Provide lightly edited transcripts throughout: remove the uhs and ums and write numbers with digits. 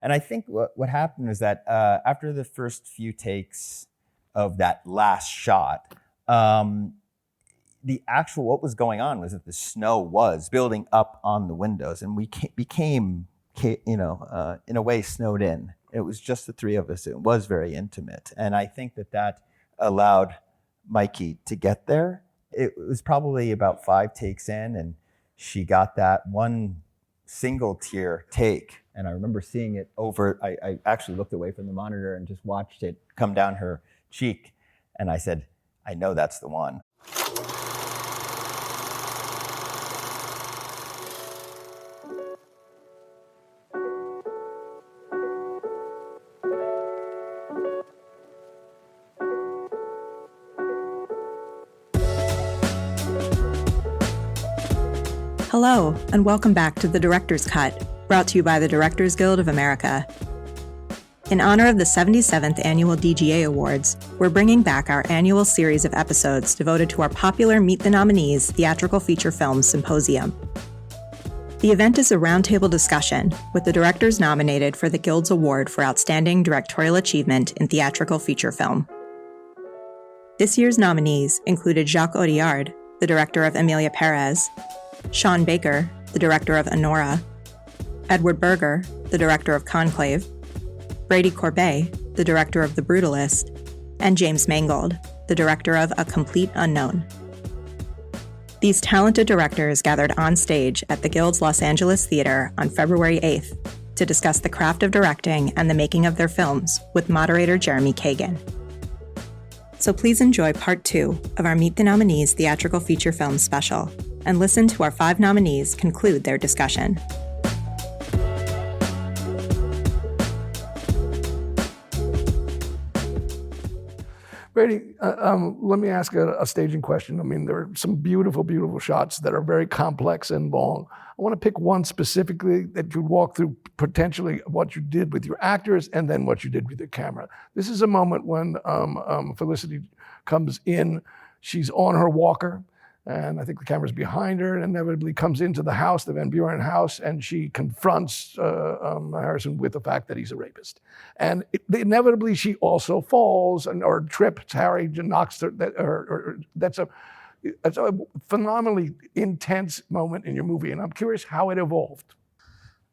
And I think what happened was that after the first few takes of that last shot, the actual, what was going on was that the snow was building up on the windows, and we became, in a way, snowed in. It was just the three of us. It was very intimate. And I think that allowed Mikey to get there. It was probably about 5 takes in, and she got that one single tear take. And I remember seeing it over, I actually looked away from the monitor and just watched it come down her cheek. And I said, I know that's the one. Hello, and welcome back to The Director's Cut, brought to you by the Directors Guild of America. In honor of the 77th Annual DGA Awards, we're bringing back our annual series of episodes devoted to our popular Meet the Nominees theatrical feature film Symposium. The event is a roundtable discussion with the directors nominated for the Guild's Award for Outstanding Directorial Achievement in Theatrical Feature Film. This year's nominees included Jacques Audiard, the director of Emilia, Pérez, Sean Baker, the director of Anora, Edward Berger, the director of Conclave, Brady Corbet, the director of The Brutalist, and James Mangold, the director of A Complete Unknown. These talented directors gathered on stage at the Guild's Los Angeles Theater on February 8th to discuss the craft of directing and the making of their films with moderator Jeremy Kagan. So please enjoy part 2 of our Meet the Nominees theatrical feature film special, and listen to our 5 nominees conclude their discussion. Brady, let me ask a staging question. I mean, there are some beautiful, beautiful shots that are very complex and long. I want to pick one specifically that you walk through potentially what you did with your actors and then what you did with your camera. This is a moment when Felicity comes in. She's on her walker, and I think the camera's behind her, and inevitably comes into the house, the Van Buren house, and she confronts Harrison with the fact that he's a rapist. And inevitably, she also falls or trips Harry and knocks her. That's a phenomenally intense moment in your movie, and I'm curious how it evolved.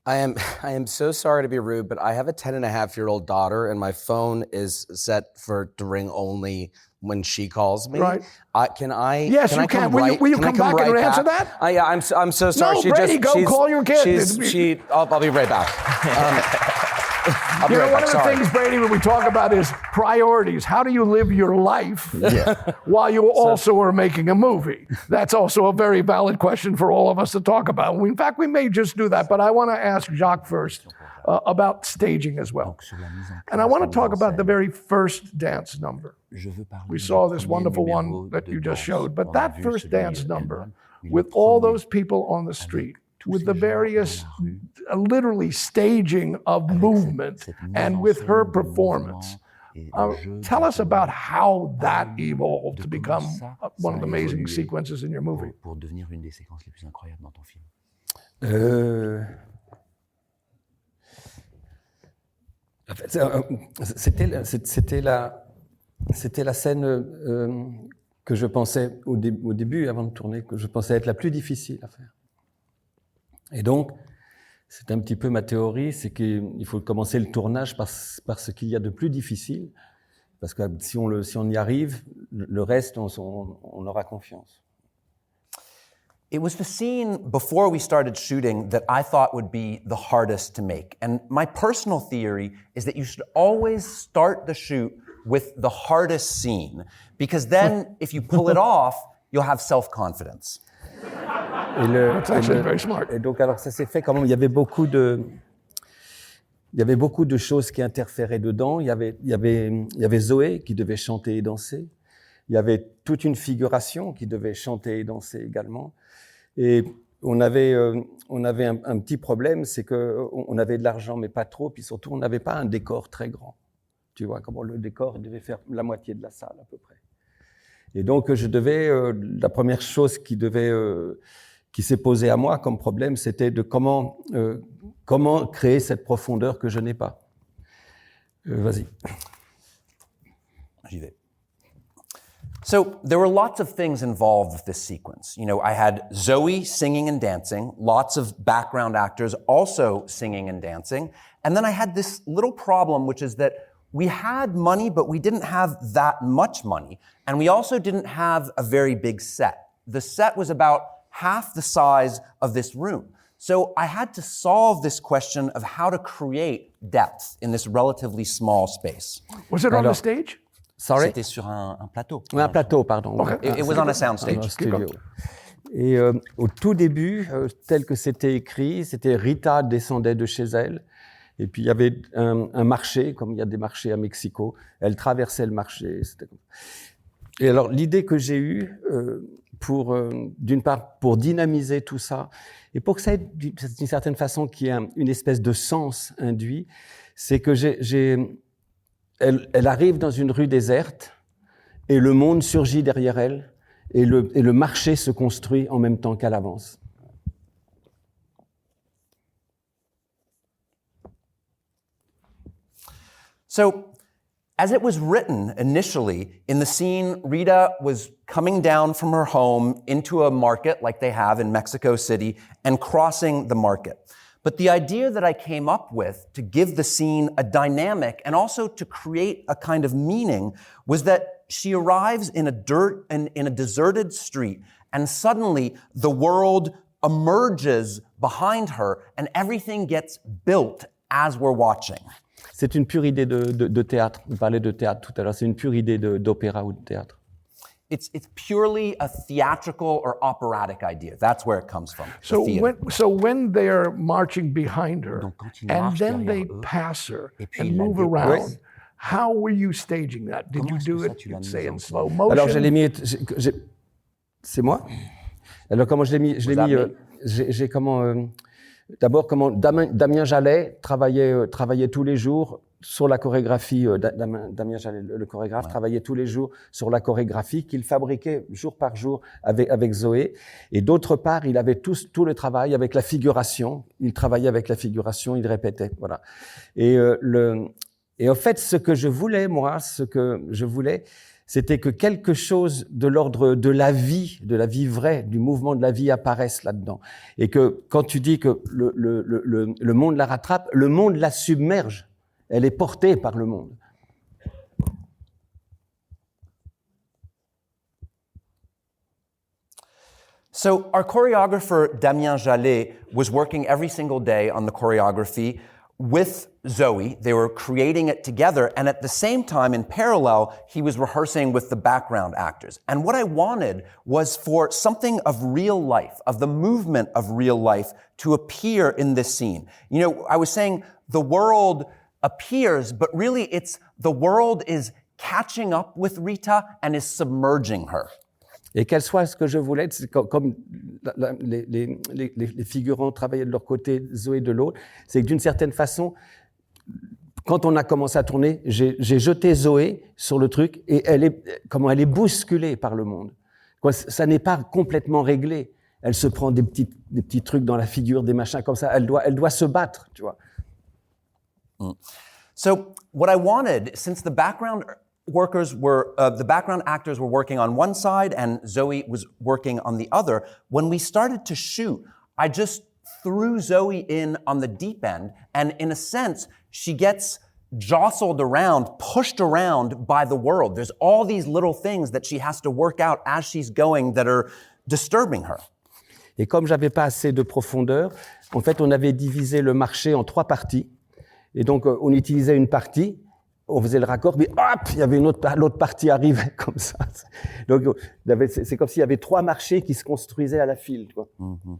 I am so sorry to be rude, but I have a 10-and-a-half-year-old daughter, and my phone is set to ring only when she calls me. Right. Can I? Yes, can you I can. come Will you come back and right answer back? that? Yeah, I'm so sorry. No, Brady, go call your kid. I'll be right back. I'll be right one back. of the things, Brady, when we talk about is priorities. How do you live your life while you also are making a movie? That's also a very valid question for all of us to talk about. In fact, we may just do that, but I want to ask Jacques first about staging as well. And I want to talk about the very first dance number. We saw this wonderful one that you just showed, but that first dance number with all those people on the street, with the various, literally staging of movement, and with her performance. Tell us about how that evolved to become one of the amazing sequences in your movie. C'était la scène que je pensais au début, avant de tourner, que je pensais être la plus difficile à faire. Et donc, c'est un petit peu ma théorie, c'est qu'il faut commencer le tournage par ce qu'il y a de plus difficile, parce que si on y arrive, le reste, on aura confiance. It was the scene before we started shooting that I thought would be the hardest to make. And my personal theory is that you should always start the shoot with the hardest scene, because then if you pull it off, you'll have self-confidence. Very smart. Et donc, alors ça s'est fait quand même. Il y avait beaucoup de choses qui interféraient dedans. Il y avait Zoé qui devait chanter et danser. Il y avait toute une figuration qui devait chanter et danser également. Et on avait un petit problème, c'est que on avait de l'argent mais pas trop, puis surtout on n'avait pas un décor très grand. Tu vois comment le décor devait faire la moitié de la salle à peu près. Et donc je devais la première chose qui devait qui s'est posé à moi comme problème, c'était de comment créer cette profondeur que je n'ai pas. Vas-y. J'y vais. So there were lots of things involved with this sequence. You know, I had Zoe singing and dancing, lots of background actors also singing and dancing. And then I had this little problem, which is that we had money, but we didn't have that much money. And we also didn't have a very big set. The set was about half the size of this room. So I had to solve this question of how to create depth in this relatively small space. Was it on the stage? Sorry? C'était sur un plateau. Un plateau, pardon. Okay. It was on a soundstage. Un studio. Et au tout début, tel que c'était écrit, c'était Rita descendait de chez elle. Et puis il y avait un marché, comme il y a des marchés à Mexico. Elle traversait le marché. Et alors l'idée que j'ai eue, d'une part, pour dynamiser tout ça, et pour que ça ait d'une certaine façon qu'il y ait une espèce de sens induit, c'est que elle arrive dans une rue déserte et le monde surgit derrière elle et le marché se construit en même temps qu'elle avance. So, as it was written initially, in the scene, Rita was coming down from her home into a market like they have in Mexico City and crossing the market. But the idea that I came up with to give the scene a dynamic and also to create a kind of meaning was that she arrives in a deserted street and suddenly the world emerges behind her and everything gets built as we're watching. C'est une pure idée de théâtre. On parlait de théâtre tout à l'heure. C'est une pure idée d'opéra ou de théâtre. It's purely a theatrical or operatic idea. That's where it comes from. So when they're marching behind her, and then they pass her and move around, how were you staging that? Did you do it, say, in slow motion? Alors je l'ai mis. C'est moi. Alors comment je l'ai mis? Je l'ai mis. J'ai comment. D'abord, comment Damien Jallet travaillait tous les jours sur la chorégraphie. Damien Jallet, le chorégraphe, travaillait tous les jours sur la chorégraphie qu'il fabriquait jour par jour avec Zoé. Et d'autre part, il avait tout le travail avec la figuration. Il travaillait avec la figuration, il répétait, voilà. Et en fait, ce que je voulais, c'était que quelque chose de l'ordre de la vie vraie, du mouvement de la vie apparaisse là-dedans. Et que quand tu dis que le monde la rattrape, le monde la submerge. Elle est portée par le monde. So our choreographer, Damien Jallet, was working every single day on the choreography with Zoe. They were creating it together, and at the same time, in parallel, he was rehearsing with the background actors. And what I wanted was for something of real life, of the movement of real life, to appear in this scene. You know, I was saying the world appears, but really it's the world is catching up with Rita and is submerging her. Et qu'elle soit ce que je voulais, c'est comme les figurants travaillaient de leur côté, Zoé de l'autre, c'est que d'une certaine façon, quand on a commencé à tourner, j'ai jeté Zoé sur le truc et elle est bousculée par le monde. Ça n'est pas complètement réglé. Elle se prend des petits trucs dans la figure, des machins comme ça. Elle doit se battre, tu vois. So what I wanted, since the background actors were working on one side and Zoe was working on the other, when we started to shoot, I just threw Zoe in on the deep end, and in a sense, she gets jostled around, pushed around by the world. There's all these little things that she has to work out as she's going that are disturbing her. Et comme j'avais pas assez de profondeur, en fait, on avait divisé le marché en 3 parties. Et donc, on utilisait une partie, on faisait le raccord, mais hop, il y avait l'autre partie arrivait comme ça. Donc, c'est comme s'il y avait 3 marchés qui se construisaient à la file, quoi. Mm-hmm.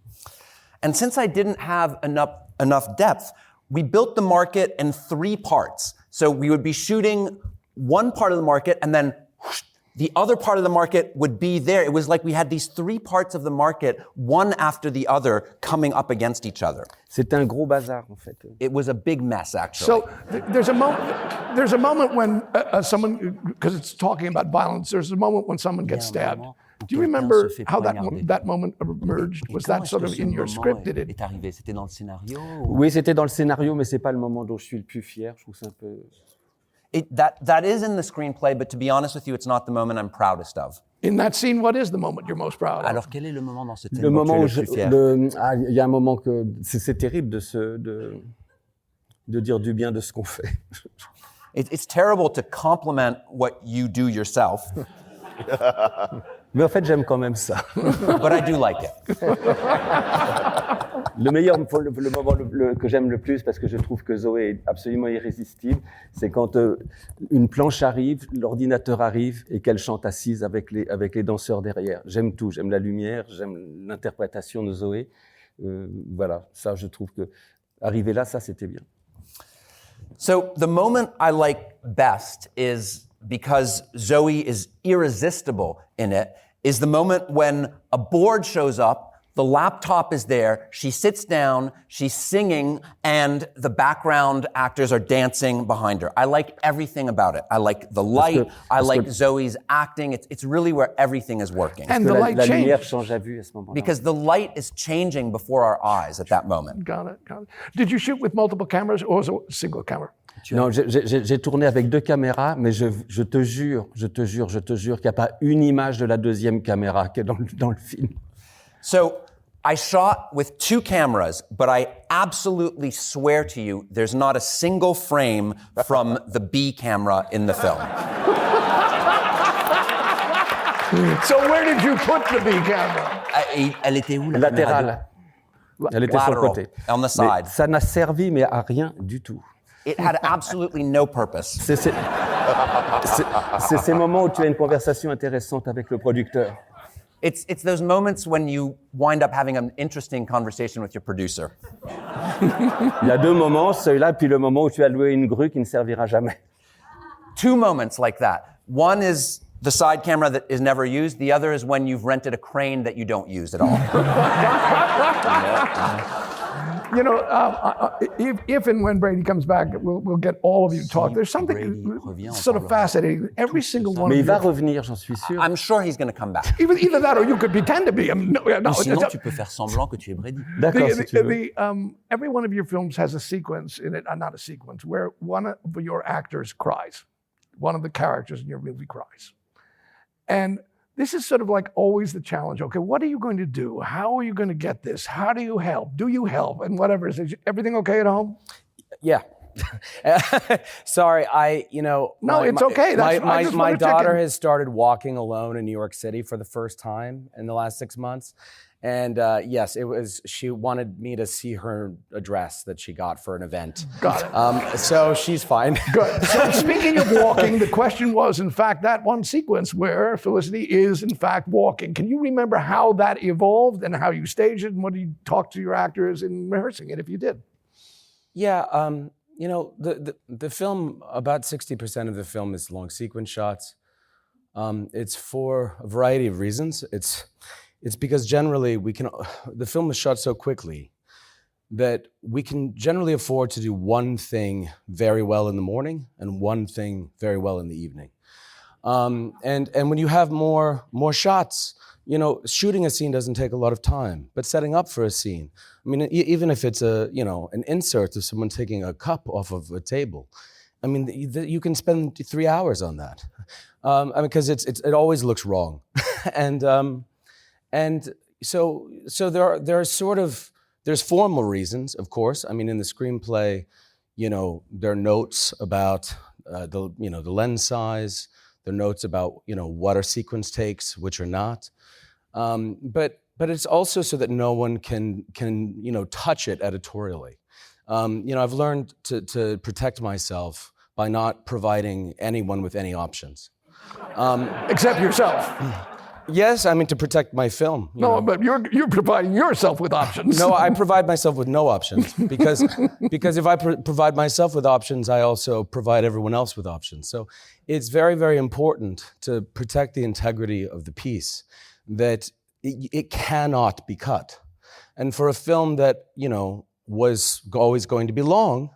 And since I didn't have enough depth, we built the market in 3 parts. So we would be shooting one part of the market, and then whoosh, the other part of the market would be there. It was like we had these 3 parts of the market, one after the other, coming up against each other. C'était un gros bazar, en fait. It was a big mess, actually. So there's a moment when someone, because it's talking about violence, there's a moment when someone gets stabbed. Do you remember how that moment emerged? Was that sort of in your script? Did it? Est arrivé? C'était dans le scénario? Oui, c'était dans le scénario, mais c'est pas le moment dont je suis le plus fier. Je trouve ça un peu... That is in the screenplay, but to be honest with you, it's not the moment I'm proudest of. In that scene, what is the moment you're most proud of? Alors, quel est le moment dans cette scène Le moment dont où tu es le plus fier? il y a un moment que c'est terrible de dire du bien de ce qu'on fait. It's terrible to compliment what you do yourself, Mais en fait, j'aime quand même ça. but I do like it. Le meilleur, le moment que j'aime le plus, parce que je trouve que Zoé est absolument irrésistible, c'est quand une planche arrive, l'ordinateur arrive et qu'elle chante assise avec les danseurs derrière. J'aime tout, j'aime la lumière, j'aime l'interprétation de Zoé. Voilà, ça, je trouve que arriver là, ça, c'était bien. So the moment I like best is, because Zoe is irresistible in it, is the moment when a board shows up, the laptop is there, she sits down, she's singing, and the background actors are dancing behind her. I like everything about it. I like the light, I like Zoe's acting. It's really where everything is working. And the light la lumière changed. change à vue à ce moment-là. Because the light is changing before our eyes at that moment. Got it. Did you shoot with multiple cameras or was it a single camera? Non, j'ai tourné avec 2 caméras, mais je te jure qu'il n'y a pas une image de la deuxième caméra qui est dans le film. So I shot with 2 cameras, but I absolutely swear to you, there's not a single frame from the B camera in the film. So where did you put the B camera? Elle était où, la caméra? Latérale. Elle était sur le Lateral, côté. on the Mais side. ça n'a servi, mais à rien du tout. It had absolutely no purpose. C'est ces moments où tu as une conversation intéressante avec le producteur. It's those moments when you wind up having an interesting conversation with your producer. Il y a 2 moments, celui-là, puis le moment où tu as loué une grue qui ne servira jamais. 2 moments like that. One is the side camera that is never used. The other is when you've rented a crane that you don't use at all. You know, if and when Brady comes back, we'll get all of you to talk. There's something sort of fascinating. Every single one Mais of il va you. revenir, j'en suis sûr. I'm sure he's going to come back. Either that or you could pretend to be him. No, Sinon, tu peux faire semblant que tu es Brady. D'accord, si tu veux. Every one of your films has a sequence in it, not a sequence, where one of your actors cries. One of the characters in your movie cries. And this is sort of like always the challenge. Okay, what are you going to do? How are you going to get this? How do you help? Do you help? And whatever. Is everything okay at home? Yeah. Sorry, No, it's okay. My daughter has started walking alone in New York City for the first time in the last 6 months. And yes, she wanted me to see her address that she got for an event. Got it. So she's fine. Good. So speaking of walking, the question was, in fact, that one sequence where Felicity is, in fact, walking. Can you remember how that evolved and how you staged it and what you talked to your actors in rehearsing it, if you did? Yeah, the film, about 60% of the film is long sequence shots. It's for a variety of reasons. It's because generally the film is shot so quickly that we can generally afford to do one thing very well in the morning and one thing very well in the evening. And when you have more shots, shooting a scene doesn't take a lot of time, but setting up for a scene, I mean, even if it's an insert of someone taking a cup off of a table, I mean, you can spend 3 hours on that. Because it always looks wrong. And so there's formal reasons, of course. I mean, in the screenplay, there are notes about the lens size, there are notes about what are sequence takes, which are not. But it's also so that no one can touch it editorially. I've learned to protect myself by not providing anyone with any options. Except yourself. Yes, I mean to protect my film. But you're providing yourself with options. No, I provide myself with no options because if I provide myself with options, I also provide everyone else with options. So it's very, very important to protect the integrity of the piece, that it cannot be cut. And for a film that, was always going to be long,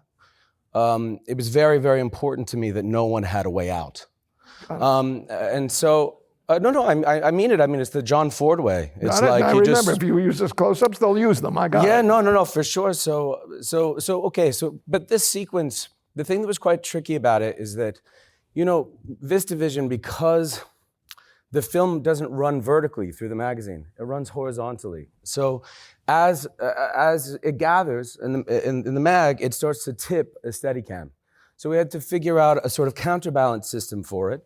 it was very, very important to me that no one had a way out. And so No, I mean it. I mean, it's the John Ford way. It's I you remember, just... if you use this close-ups, they'll use them. I got Yeah, it. no, for sure. But this sequence, the thing that was quite tricky about it is that, VistaVision, because the film doesn't run vertically through the magazine, it runs horizontally. So as it gathers in the mag, it starts to tip a Steadicam. So we had to figure out a sort of counterbalance system for it,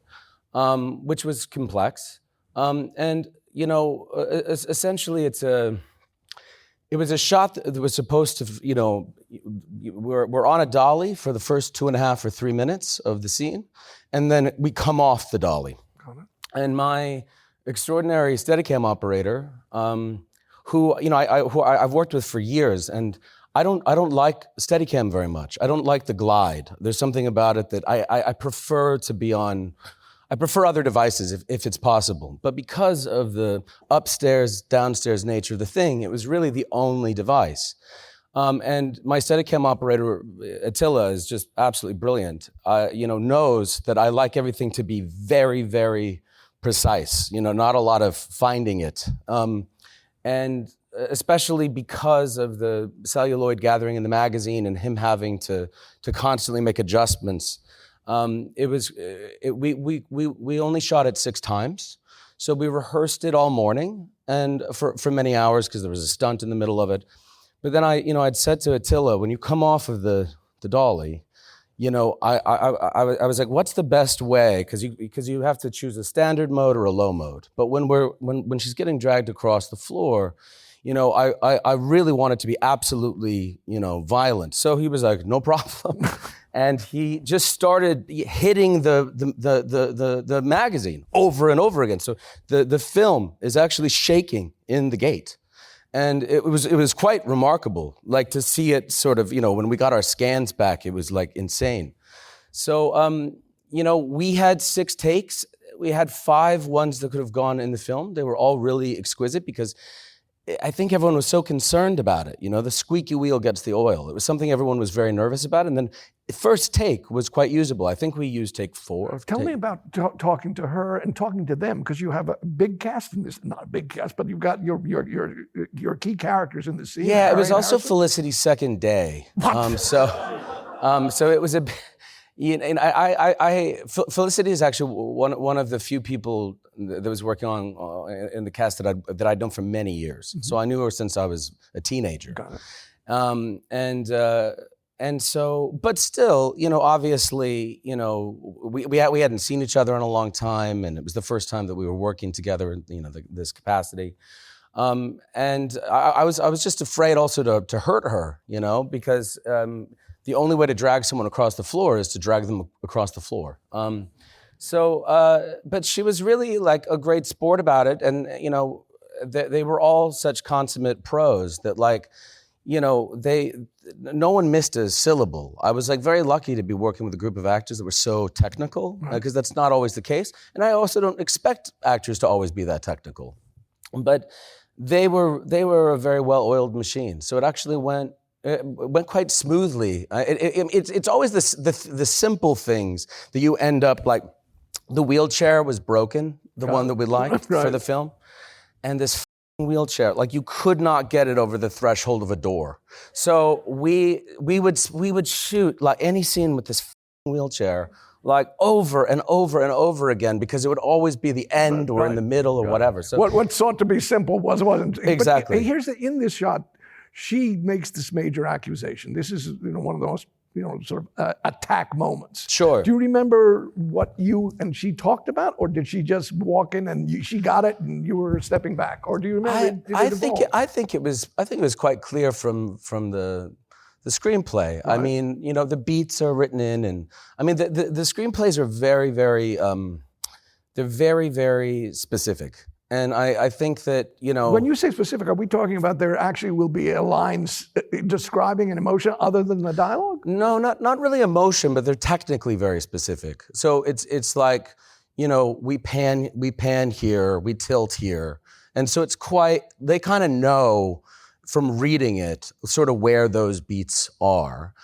which was complex. Essentially it was a shot that was supposed to, we're on a dolly for the first 2.5 or 3 minutes of the scene, and then we come off the dolly. And my extraordinary Steadicam operator, who I've worked with for years, and I don't like Steadicam very much. I don't like the glide. There's something about it that I prefer to be on. I prefer other devices if it's possible. But because of the upstairs, downstairs nature of the thing, it was really the only device. And my Steadicam operator, Attila, is just absolutely brilliant. Knows that I like everything to be very, very precise. Not a lot of finding it. And especially because of the celluloid gathering in the magazine and him having to constantly make adjustments. We only shot it 6 times. So we rehearsed it all morning and for many hours because there was a stunt in the middle of it. But then I'd said to Attila, when you come off of the dolly, I was like, what's the best way? Because you have to choose a standard mode or a low mode. But when she's getting dragged across the floor, I really want it to be absolutely, violent. So he was like, no problem. And he just started hitting the magazine over and over again. So the film is actually shaking in the gate. And it was quite remarkable, like to see it sort of, when we got our scans back, it was like insane. So, we had 6 takes. We had 5 ones that could have gone in the film. They were all really exquisite because I think everyone was so concerned about it. The squeaky wheel gets the oil. It was something everyone was very nervous about. And then the first take was quite usable. I think we used take 4. Tell me about talking to her and talking to them, because you have a big cast in this. Not a big cast, but you've got your key characters in the scene. Yeah, it was also Felicity's second day. What? So it was a. Felicity is actually one of the few people that was working on in the cast that I'd known for many years. Mm-hmm. So I knew her since I was a teenager. Got it. And so, but still, obviously, we hadn't seen each other in a long time, and it was the first time that we were working together in this capacity. And I was just afraid also to hurt her, because the only way to drag someone across the floor is to drag them across the floor. But she was really like a great sport about it. And, they were all such consummate pros that no one missed a syllable. I was very lucky to be working with a group of actors that were so technical, because that's not always the case. And I also don't expect actors to always be that technical. But they were a very well-oiled machine. So it actually went quite smoothly. It's always the simple things that you end up like. The wheelchair was broken, the one that we liked for the film, and this wheelchair, you could not get it over the threshold of a door. So we would shoot any scene with this wheelchair over and over and over again, because it would always be the end or in the middle or whatever. So what sought to be simple wasn't. Exactly. But in this shot, she makes this major accusation. This is one of the most sort of attack moments. Sure. Do you remember what you and she talked about, or did she just walk in and she got it and you were stepping back, or do you remember? I think it was quite clear from the screenplay. Right. I mean, the beats are written in, and I mean the screenplays are very, very they're very, very specific. And I think that, When you say specific, are we talking about there actually will be a line describing an emotion other than the dialogue? No, not really emotion, but they're technically very specific. So it's like, we pan here, we tilt here. And so they kind of know from reading it sort of where those beats are.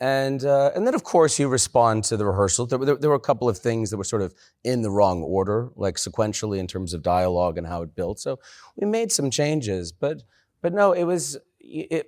And then, of course, you respond to the rehearsal. There were a couple of things that were sort of in the wrong order, like sequentially in terms of dialogue and how it built. So we made some changes, but no, it was it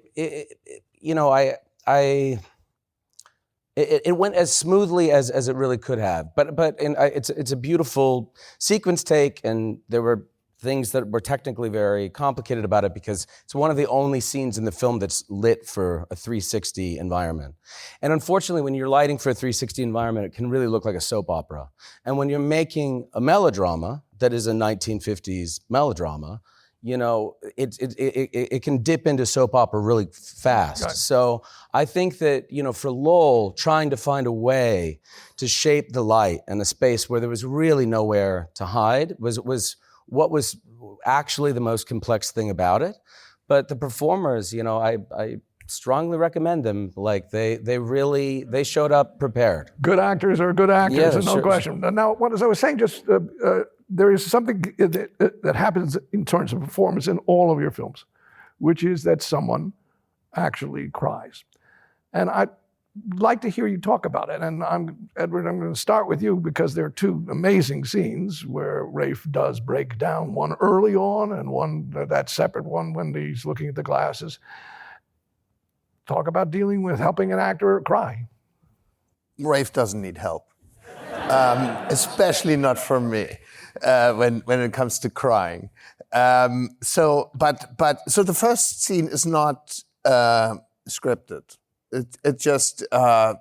went as smoothly as it really could have. But it's a beautiful sequence take, and there were things that were technically very complicated about it because it's one of the only scenes in the film that's lit for a 360 environment. And unfortunately, when you're lighting for a 360 environment, it can really look like a soap opera. And when you're making a melodrama that is a 1950s melodrama, it can dip into soap opera really fast. Right. So I think that, for Lowell, trying to find a way to shape the light and a space where there was really nowhere to hide was what was actually the most complex thing about it. But the performers, I strongly recommend them. Like they showed up prepared. Good actors are good actors, Yeah, and no sure. question. Now, as I was saying, just there is something that happens in terms of performance in all of your films, which is that someone actually cries. And I'd like to hear you talk about it. And Edward, I'm going to start with you because there are two amazing scenes where Rafe does break down, one early on and one, that separate one when he's looking at the glasses. Talk about dealing with helping an actor cry. Rafe doesn't need help, especially not from me when it comes to crying. So the first scene is not scripted. It just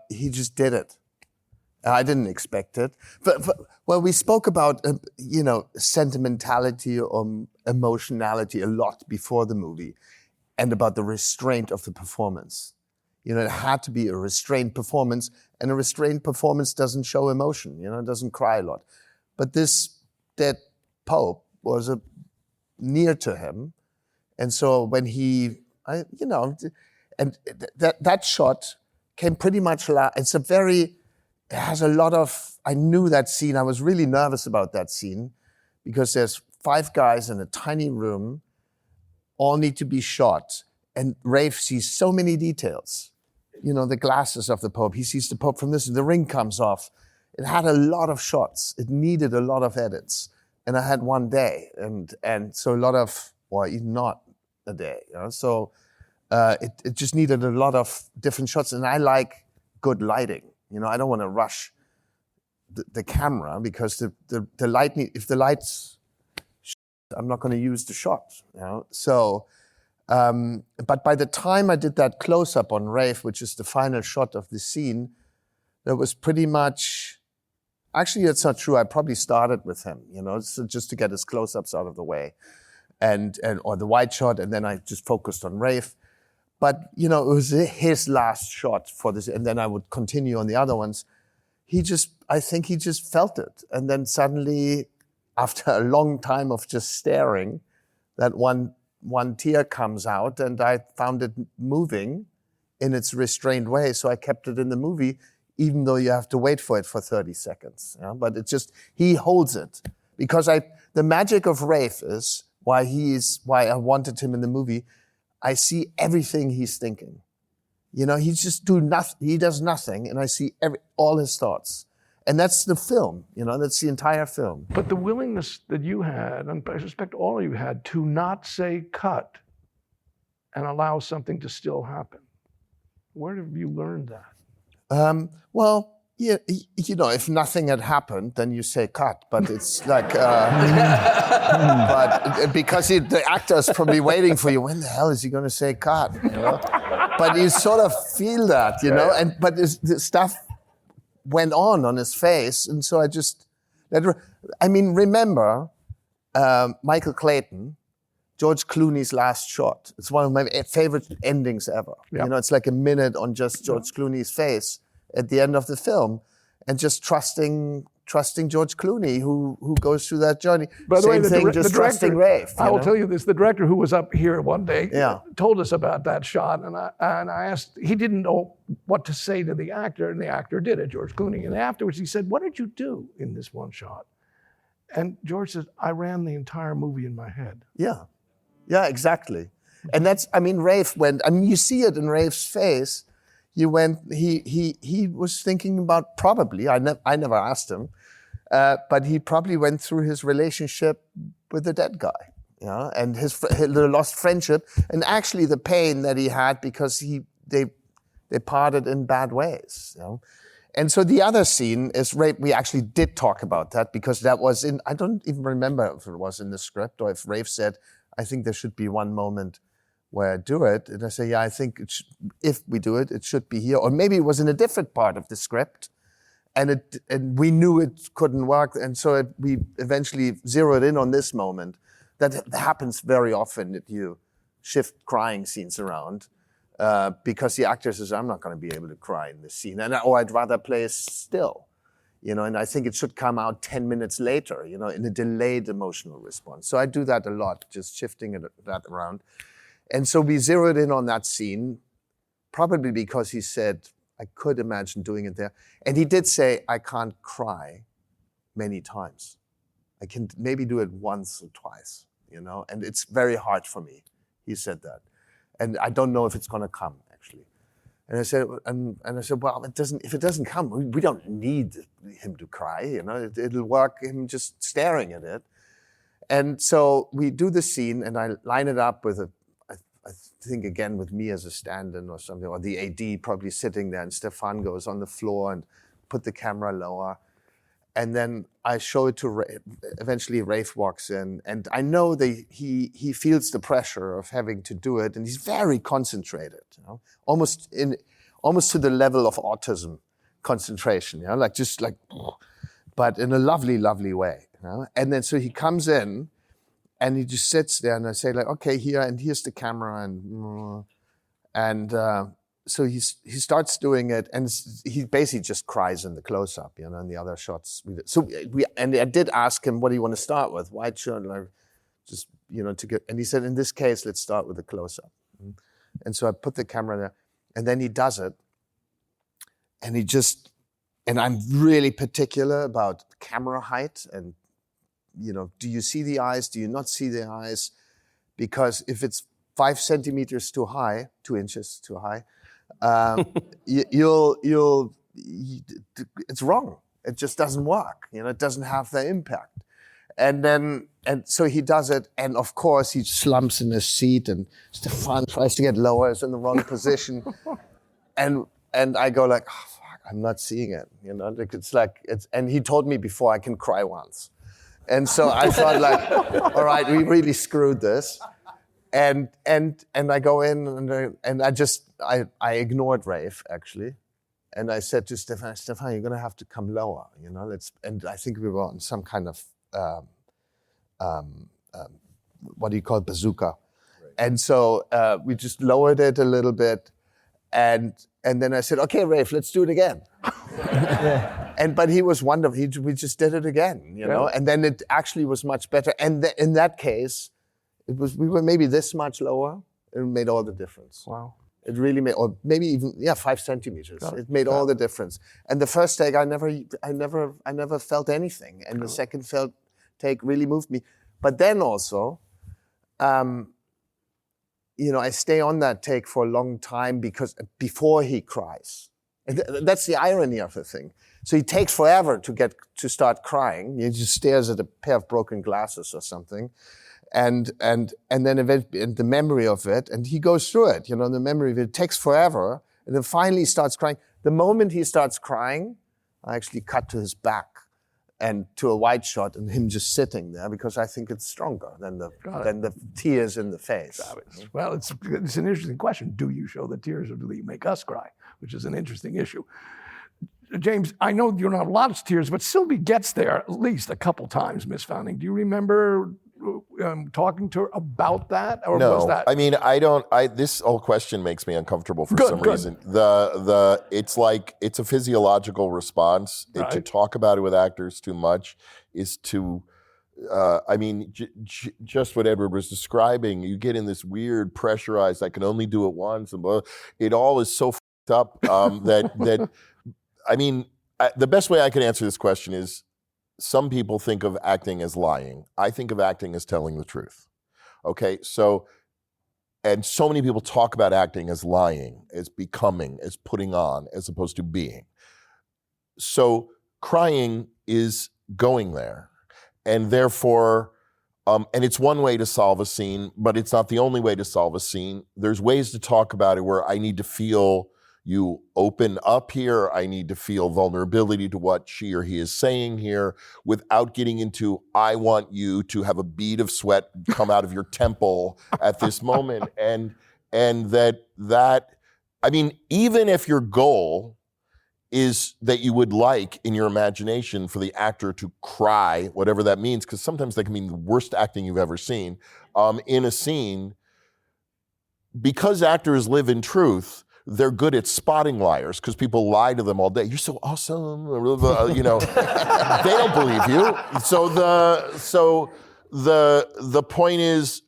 he just did it. I didn't expect it. But well, we spoke about sentimentality or emotionality a lot before the movie, and about the restraint of the performance. It had to be a restrained performance, and a restrained performance doesn't show emotion. It doesn't cry a lot. But this dead Pope was near to him, and so when and that shot came pretty much. It has a lot of. I knew that scene. I was really nervous about that scene because there's 5 guys in a tiny room, all need to be shot, and Rafe sees so many details. The glasses of the Pope. He sees the Pope from this, and the ring comes off. It had a lot of shots. It needed a lot of edits, and I had one day, and so a lot of, or even not a day. So. It just needed a lot of different shots, and I like good lighting. I don't want to rush the camera because the light if the light's, I'm not going to use the shot. So, but by the time I did that close up on Rafe, which is the final shot of the scene, there was pretty much. Actually, that's not true. I probably started with him, so just to get his close ups out of the way, or the wide shot, and then I just focused on Rafe. But, it was his last shot for this, and then I would continue on the other ones. I think he just felt it. And then suddenly, after a long time of just staring, that one tear comes out, and I found it moving in its restrained way. So I kept it in the movie, even though you have to wait for it for 30 seconds. But he holds it. Because the magic of Rafe is why I wanted him in the movie. I see everything he's thinking. He just he does nothing, and I see all his thoughts. And that's the film, that's the entire film. But the willingness that you had, and I suspect all of you had, to not say cut and allow something to still happen. Where have you learned that? Well, yeah, if nothing had happened, then you say cut. But it's like, but because the actor's probably waiting for you. When the hell is he going to say cut? But you sort of feel that, but the stuff went on his face, and so remember Michael Clayton, George Clooney's last shot. It's one of my favorite endings ever. Yep. It's like a minute on just George Clooney's face at the end of the film, and just trusting George Clooney, who goes through that journey. By the way, trusting Rafe. I will tell you this: the director who was up here one day Yeah. told us about that shot, and I asked. He didn't know what to say to the actor, and the actor did it, George Clooney. And afterwards, he said, "What did you do in this one shot?" And George said, "I ran the entire movie in my head." Yeah, exactly. And Rafe you see it in Rafe's face. he was thinking about probably, I never asked him, but he probably went through his relationship with the dead guy, and the lost friendship, and actually the pain that he had because they parted in bad ways, And so the other scene is rape. We actually did talk about that because that was I don't even remember if it was in the script or if Rafe said, I think there should be one moment where I do it. And I say, yeah, I think if we do it, it should be here. Or maybe it was in a different part of the script and we knew it couldn't work. And so we eventually zeroed in on this moment. That happens very often that you shift crying scenes around. Because the actor says, I'm not going to be able to cry in this scene. Or I'd rather play still, and I think it should come out 10 minutes later, in a delayed emotional response. So I do that a lot, just shifting that around. And so we zeroed in on that scene, probably because he said, I could imagine doing it there. And he did say, I can't cry many times. I can maybe do it once or twice, and it's very hard for me. He said that. And I don't know if it's going to come, actually. And I said, well, if it doesn't come, we don't need him to cry, it'll work him just staring at it. And so we do the scene, and I line it up with I think again with me as a stand-in or something, or the AD probably sitting there, and Stefan goes on the floor and put the camera lower. And then I show it to Rafe. Eventually Rafe walks in, and I know that he feels the pressure of having to do it, and he's very concentrated, almost to the level of autism concentration, but in a lovely, lovely way. And then so he comes in, and he just sits there, and I say okay, here, and here's the camera, and so he starts doing it, and he basically just cries in the close-up, in the other shots. And I did ask him, what do you want to start with? Wide shot, just, to get, and he said, in this case, let's start with the close-up. And so I put the camera there, and then he does it, and I'm really particular about camera height, and, do you see the eyes? Do you not see the eyes? Because if it's 5 centimeters too high, 2 inches too high, it's wrong. It just doesn't work. It doesn't have the impact. And so he does it, and of course he slumps in his seat, and Stefan tries to get lower, is in the wrong position, and I go oh, fuck, I'm not seeing it. And he told me before I can cry once, and so I thought all right, we really screwed this. And I go in and I ignored Rafe, actually, and I said to Stefan, you're going to have to come lower, and I think we were on some kind of what do you call it, bazooka, right. And so we just lowered it a little bit, and then I said, okay, Rafe, let's do it again. Yeah. But he was wonderful. We just did it again, and then it actually was much better. And in that case, we were maybe this much lower. It made all the difference. Wow. It really made, or maybe even 5 centimeters. It made all the difference. And the first take, I never felt anything. And the second take really moved me. But then also, I stay on that take for a long time because before he cries. And that's the irony of the thing. So he takes forever to start crying. He just stares at a pair of broken glasses or something. And then eventually, and the memory of it, and he goes through it, the memory of it takes forever, and then finally he starts crying. The moment he starts crying, I actually cut to his back and to a wide shot and him just sitting there, because I think it's stronger than the tears in the face. Well, it's an interesting question. Do you show the tears, or do they make us cry? Which is an interesting issue. James, I know you don't have lots of tears, but Sylvie gets there at least a couple times, Miss Founding. Do you remember talking to her about that, or no, was that? I mean, this whole question makes me uncomfortable for some reason. It's like, it's a physiological response. Right. To talk about it with actors too much is to, just what Edward was describing, you get in this weird pressurized, I can only do it once, and blah, it all is so fucked up that the best way I can answer this question is, some people think of acting as lying. I think of acting as telling the truth. Okay, so And so many people talk about acting as lying, as becoming, as putting on, as opposed to being. So crying is going there. And therefore, and it's one way to solve a scene, but it's not the only way to solve a scene. There's ways to talk about it where I need to feel you open up here. I need to feel vulnerability to what she or he is saying here without getting into, I want you to have a bead of sweat come out of your temple at this moment. And that, I mean, even if your goal is that you would like in your imagination for the actor to cry, whatever that means, because sometimes that can mean the worst acting you've ever seen, in a scene, because actors live in truth, they're good at spotting liars because people lie to them all day. You're so awesome, you know. They don't believe you. So the point is,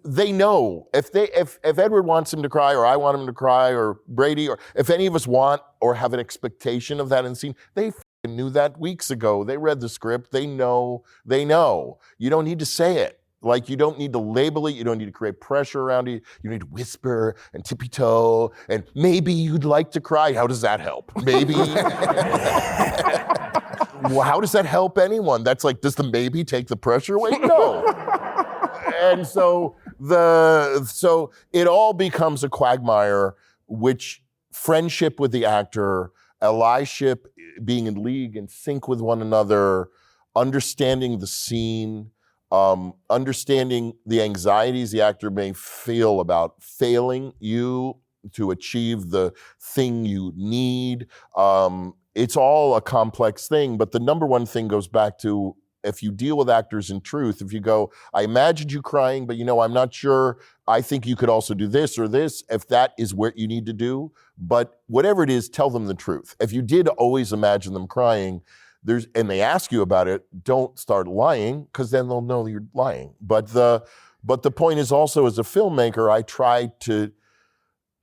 they know if Edward wants him to cry, or I want him to cry, or Brady, or if any of us want or have an expectation of that in the scene, they knew that weeks ago. They read the script. They know. You don't need to say it. Like, you don't need to label it. You don't need to create pressure around it. You need to whisper and tippy toe, and maybe you'd like to cry. How does that help? Maybe. Well, how does that help anyone? That's like, does the maybe take the pressure away? No. And so it all becomes a quagmire, which friendship with the actor, allyship, being in league and sync with one another, understanding the scene, understanding the anxieties the actor may feel about failing you to achieve the thing you need. It's all a complex thing, but the number one thing goes back to, if you deal with actors in truth, if you go, I imagined you crying, but I'm not sure, I think you could also do this or this, if that is what you need to do. But whatever it is, tell them the truth. If you did always imagine them crying, and they ask you about it, don't start lying, because then they'll know you're lying. But the point is also, as a filmmaker, I try to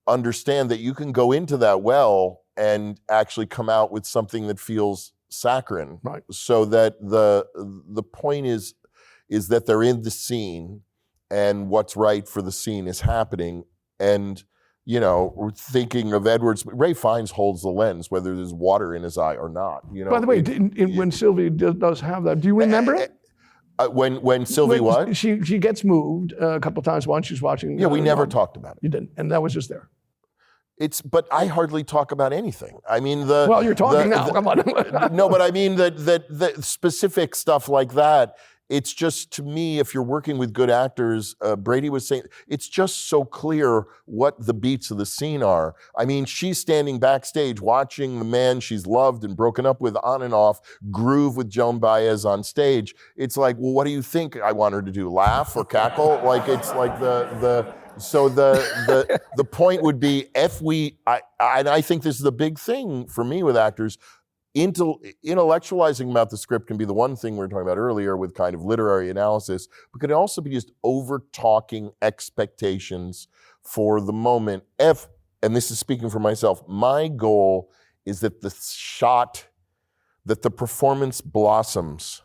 understand that you can go into that well and actually come out with something that feels saccharine. Right. So that the point is that they're in the scene, and what's right for the scene is happening. And we're thinking of Edwards. Ray Fiennes holds the lens, whether there's water in his eye or not. By the way, when Sylvie does have that, do you remember it? When Sylvie what? She gets moved a couple of times while she's watching. Yeah, we never talked about it. You didn't, and that was just there. But I hardly talk about anything. I mean, well, you're talking now. Come on. No, but I mean that specific stuff like that. It's just, to me, if you're working with good actors, Brady was saying, it's just so clear what the beats of the scene are. I mean, she's standing backstage watching the man she's loved and broken up with on and off groove with Joan Baez on stage. It's like, well, what do you think I want her to do? Laugh or cackle? Like, it's like So the point would be, and I think this is the big thing for me with actors, intellectualizing about the script can be the one thing we were talking about earlier with kind of literary analysis, but could also be just over-talking expectations for the moment. And this is speaking for myself, my goal is that the performance blossoms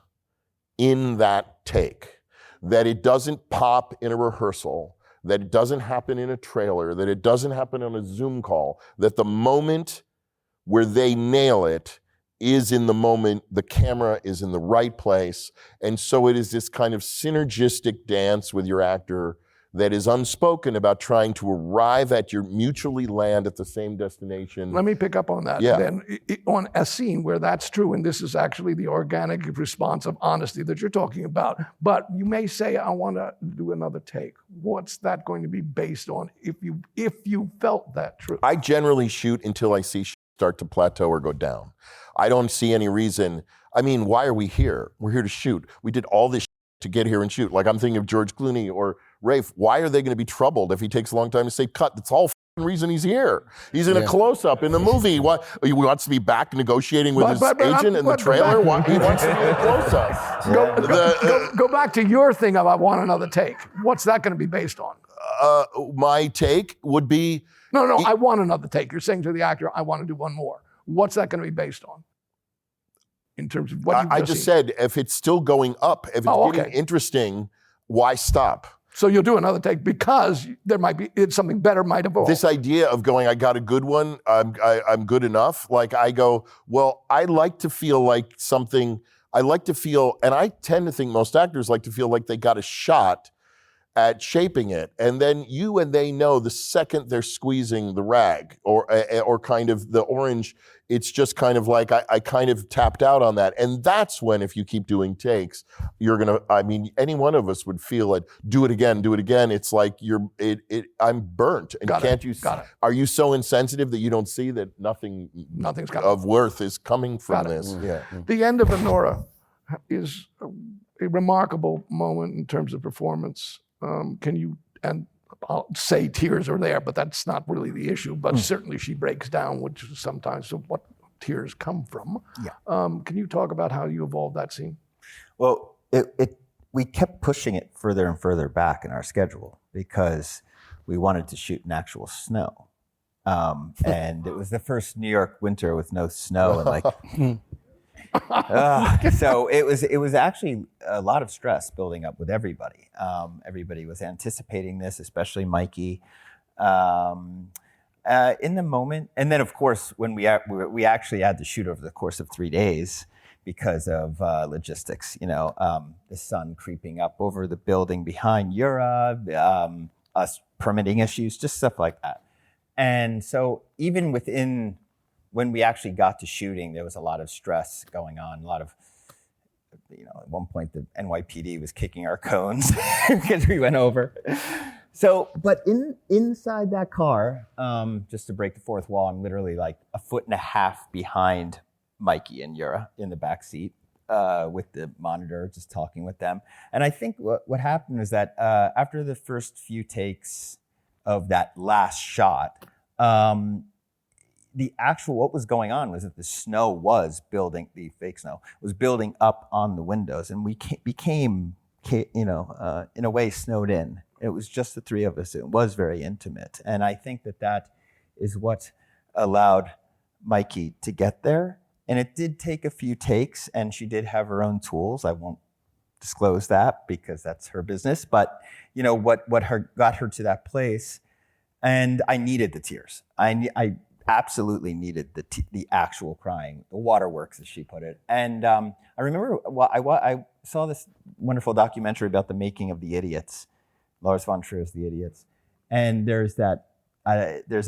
in that take, that it doesn't pop in a rehearsal, that it doesn't happen in a trailer, that it doesn't happen on a Zoom call, that the moment where they nail it is in the moment, the camera is in the right place. And so it is this kind of synergistic dance with your actor that is unspoken about trying to arrive at your mutually land at the same destination. Let me pick up on that. Yeah. Then on a scene where that's true, and this is actually the organic response of honesty that you're talking about, but you may say, I want to do another take. What's that going to be based on if you felt that true? I generally shoot until I see start to plateau or go down. I don't see any reason. I mean, why are we here? We're here to shoot. We did all this to get here and shoot. Like, I'm thinking of George Clooney or Rafe. Why are they going to be troubled if he takes a long time to say cut? That's all reason he's here. He's in a close-up in the movie. What, he wants to be back negotiating with his agent in the trailer? He wants to be in a close-up. Go back to your thing of I want another take. What's that going to be based on? My take would be... No, I want another take. You're saying to the actor, I want to do one more. What's that going to be based on? In terms of what I just said, if it's still going up, if it's getting interesting, why stop? So you'll do another take because there might be something better might evolve. This idea of going, I got a good one, I'm good enough. Like I go, well, I like to feel like something. I like to feel, and I tend to think most actors like to feel like they got a shot at shaping it. And then you and they know the second they're squeezing the rag or kind of the orange, it's just kind of like, I kind of tapped out on that. And that's when, if you keep doing takes, you're gonna, I mean, any one of us would feel like, do it again. It's like I'm burnt. And Got it. Are you so insensitive that you don't see that nothing's of worth is coming from this? Yeah. The end of Anora is a remarkable moment in terms of performance. Can you, and I'll say tears are there, but that's not really the issue, but certainly she breaks down, which is sometimes what tears come from. Yeah. Can you talk about how you evolved that scene? Well, we kept pushing it further and further back in our schedule because we wanted to shoot in actual snow. And it was the first New York winter with no snow, and like, so it was actually a lot of stress building up with everybody. Everybody was anticipating this, especially Mikey. In the moment, and then of course when we actually had to shoot over the course of 3 days because of logistics. The sun creeping up over the building behind Yura, us permitting issues, just stuff like that. And so even within. When we actually got to shooting, there was a lot of stress going on. A lot of, at one point the NYPD was kicking our cones because we went over. So, but inside that car, just to break the fourth wall, I'm literally like 1.5 feet behind Mikey and Yura in the back seat with the monitor, just talking with them. And I think what happened was that after the first few takes of that last shot, what was going on was that the snow was building, the fake snow was building up on the windows, and we became, in a way, snowed in. It was just the three of us. It was very intimate, and I think that is what allowed Mikey to get there. And it did take a few takes, and she did have her own tools. I won't disclose that because that's her business. But what got her to that place, and I needed the tears. I absolutely needed the actual crying, the waterworks, as she put it. And I remember, I saw this wonderful documentary about the making of The Idiots, Lars von Trier's The Idiots. And there's a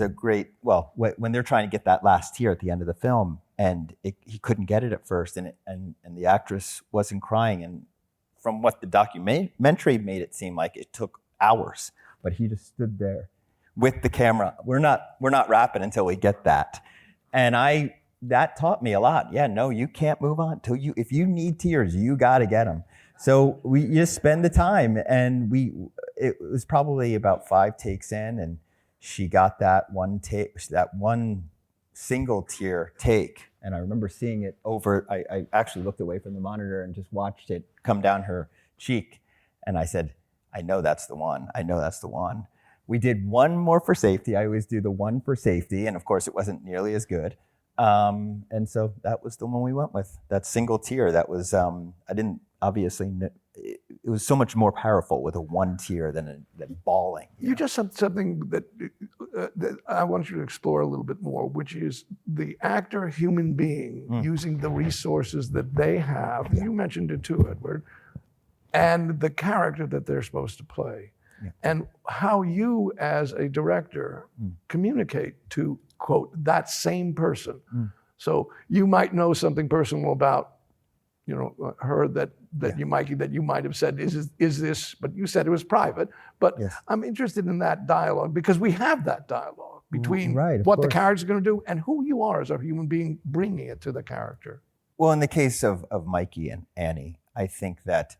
great, when they're trying to get that last tear at the end of the film, and he couldn't get it at first, and the actress wasn't crying. And from what the documentary made it seem like, it took hours, but he just stood there with the camera. We're not wrapping until we get that. And that taught me a lot. Yeah, no, you can't move on if you need tears, you got to get them. So we just spend the time, and it was probably about 5 takes in, and she got that one single tear take. And I remember seeing it over, I actually looked away from the monitor and just watched it come down her cheek. And I said, I know that's the one. We did one more for safety. I always do the one for safety. And of course, it wasn't nearly as good. And so that was the one we went with, that single tear. That was, it was so much more powerful with a one tear than bawling. You just said something that I want you to explore a little bit more, which is the actor, human being, using the resources that they have. You mentioned it too, Edward, and the character that they're supposed to play. Yeah. And how you, as a director, communicate to, quote, that same person. So you might know something personal about, her that you might have said, is this, but you said it was private. But yes. I'm interested in that dialogue because we have that dialogue between what the character's going to do and who you are as a human being bringing it to the character. Well, in the case of Mikey and Annie, I think that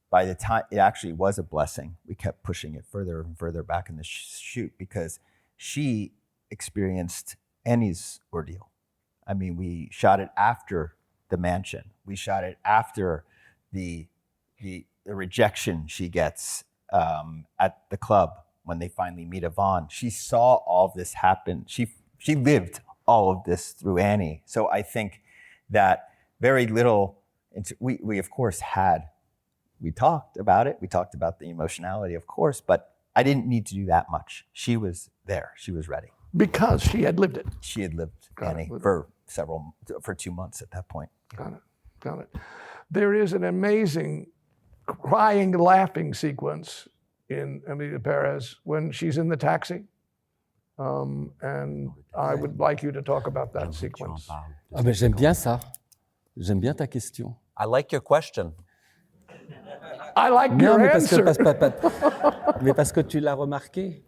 by the time it actually was a blessing, we kept pushing it further and further back in the shoot because she experienced Annie's ordeal. I mean, we shot it after the mansion. We shot it after the rejection she gets at the club when they finally meet Yvonne. She saw all of this happen. She lived all of this through Annie. So I think that very little, we of course had We talked about it. We talked about the emotionality, of course, but I didn't need to do that much. She was there. She was ready. Because she had lived it. She had lived Annie for 2 months at that point. Got it. There is an amazing crying, laughing sequence in Emilia Pérez when she's in the taxi. And I would like you to talk about that sequence. Ah ben j'aime bien ça. J'aime bien ta question. I like your question. I like your answer. Mais parce que tu l'as remarqué.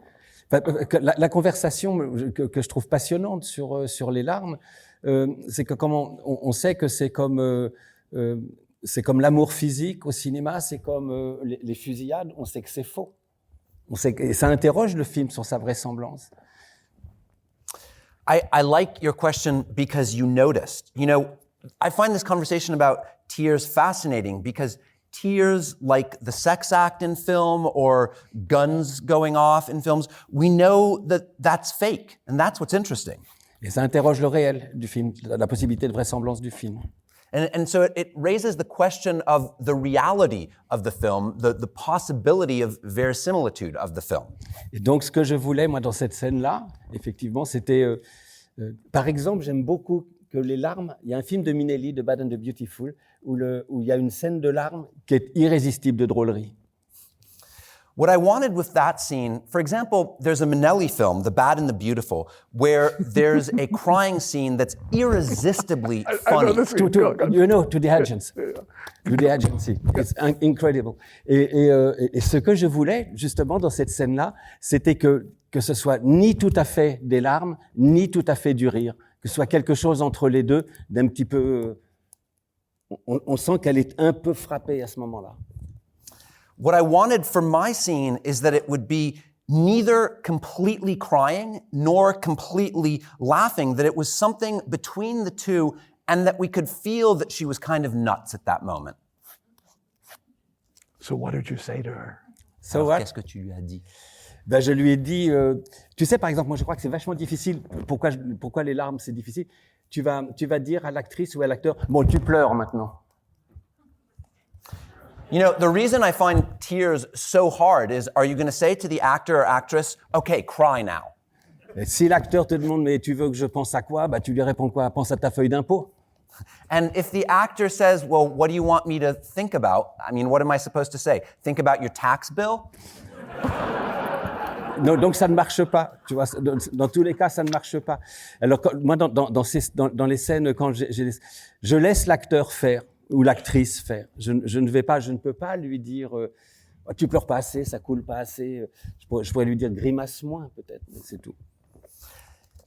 La conversation que je trouve passionnante sur les larmes, c'est que comment on sait que c'est comme l'amour physique au cinéma, c'est comme les fusillades, on sait que c'est faux. On sait que, et ça interroge le film sur sa vraisemblance. I like your question because you noticed. You know, I find this conversation about tears fascinating because tears, like the sex act in film or guns going off in films, we know that that's fake, and that's what's interesting. Et ça interroge le réel du film, la possibilité de vraisemblance du film. And so it raises the question of the reality of the film, the possibility of verisimilitude of the film. Et donc, ce que je voulais, moi, dans cette scène-là, effectivement, c'était... par exemple, j'aime beaucoup que les larmes... Il y a un film de Minelli, de Bad and the Beautiful, où il y a une scène de larmes qui est irrésistible de drôlerie. What I wanted with that scene, for example, there's a Minelli film, The Bad and the Beautiful, where there's a crying scene that's irresistibly funny. To the agency. To the agency. It's incredible. Et ce que je voulais, justement, dans cette scène-là, c'était que ce soit ni tout à fait des larmes, ni tout à fait du rire, que ce soit quelque chose entre les deux, d'un petit peu... On sent qu'elle est un peu frappée à ce moment-là. What I wanted for my scene is that it would be neither completely crying nor completely laughing, that it was something between the two and that we could feel that she was kind of nuts at that moment. So what did you say to her? So what? Qu'est-ce que tu lui as dit? Ben, je lui ai dit, tu sais, par exemple, moi je crois que c'est vachement difficile. Pourquoi les larmes, c'est difficile? Tu vas dire à l'actrice ou à l'acteur, bon, tu pleures maintenant. You know, the reason I find tears so hard is, are you going to say to the actor or actress, okay, cry now? Et si l'acteur te demande, mais tu veux que je pense à quoi? Bah, tu lui réponds quoi? Pense à ta feuille d'impôt. And if the actor says, well, what do you want me to think about? I mean, what am I supposed to say? Think about your tax bill? Non, donc ça ne marche pas, tu vois. Dans tous les cas, ça ne marche pas. Alors moi, dans les scènes, quand je laisse l'acteur faire ou l'actrice faire. Je ne peux pas lui dire tu pleures pas assez, ça coule pas assez. Je pourrais lui dire grimace moins peut-être, mais c'est tout.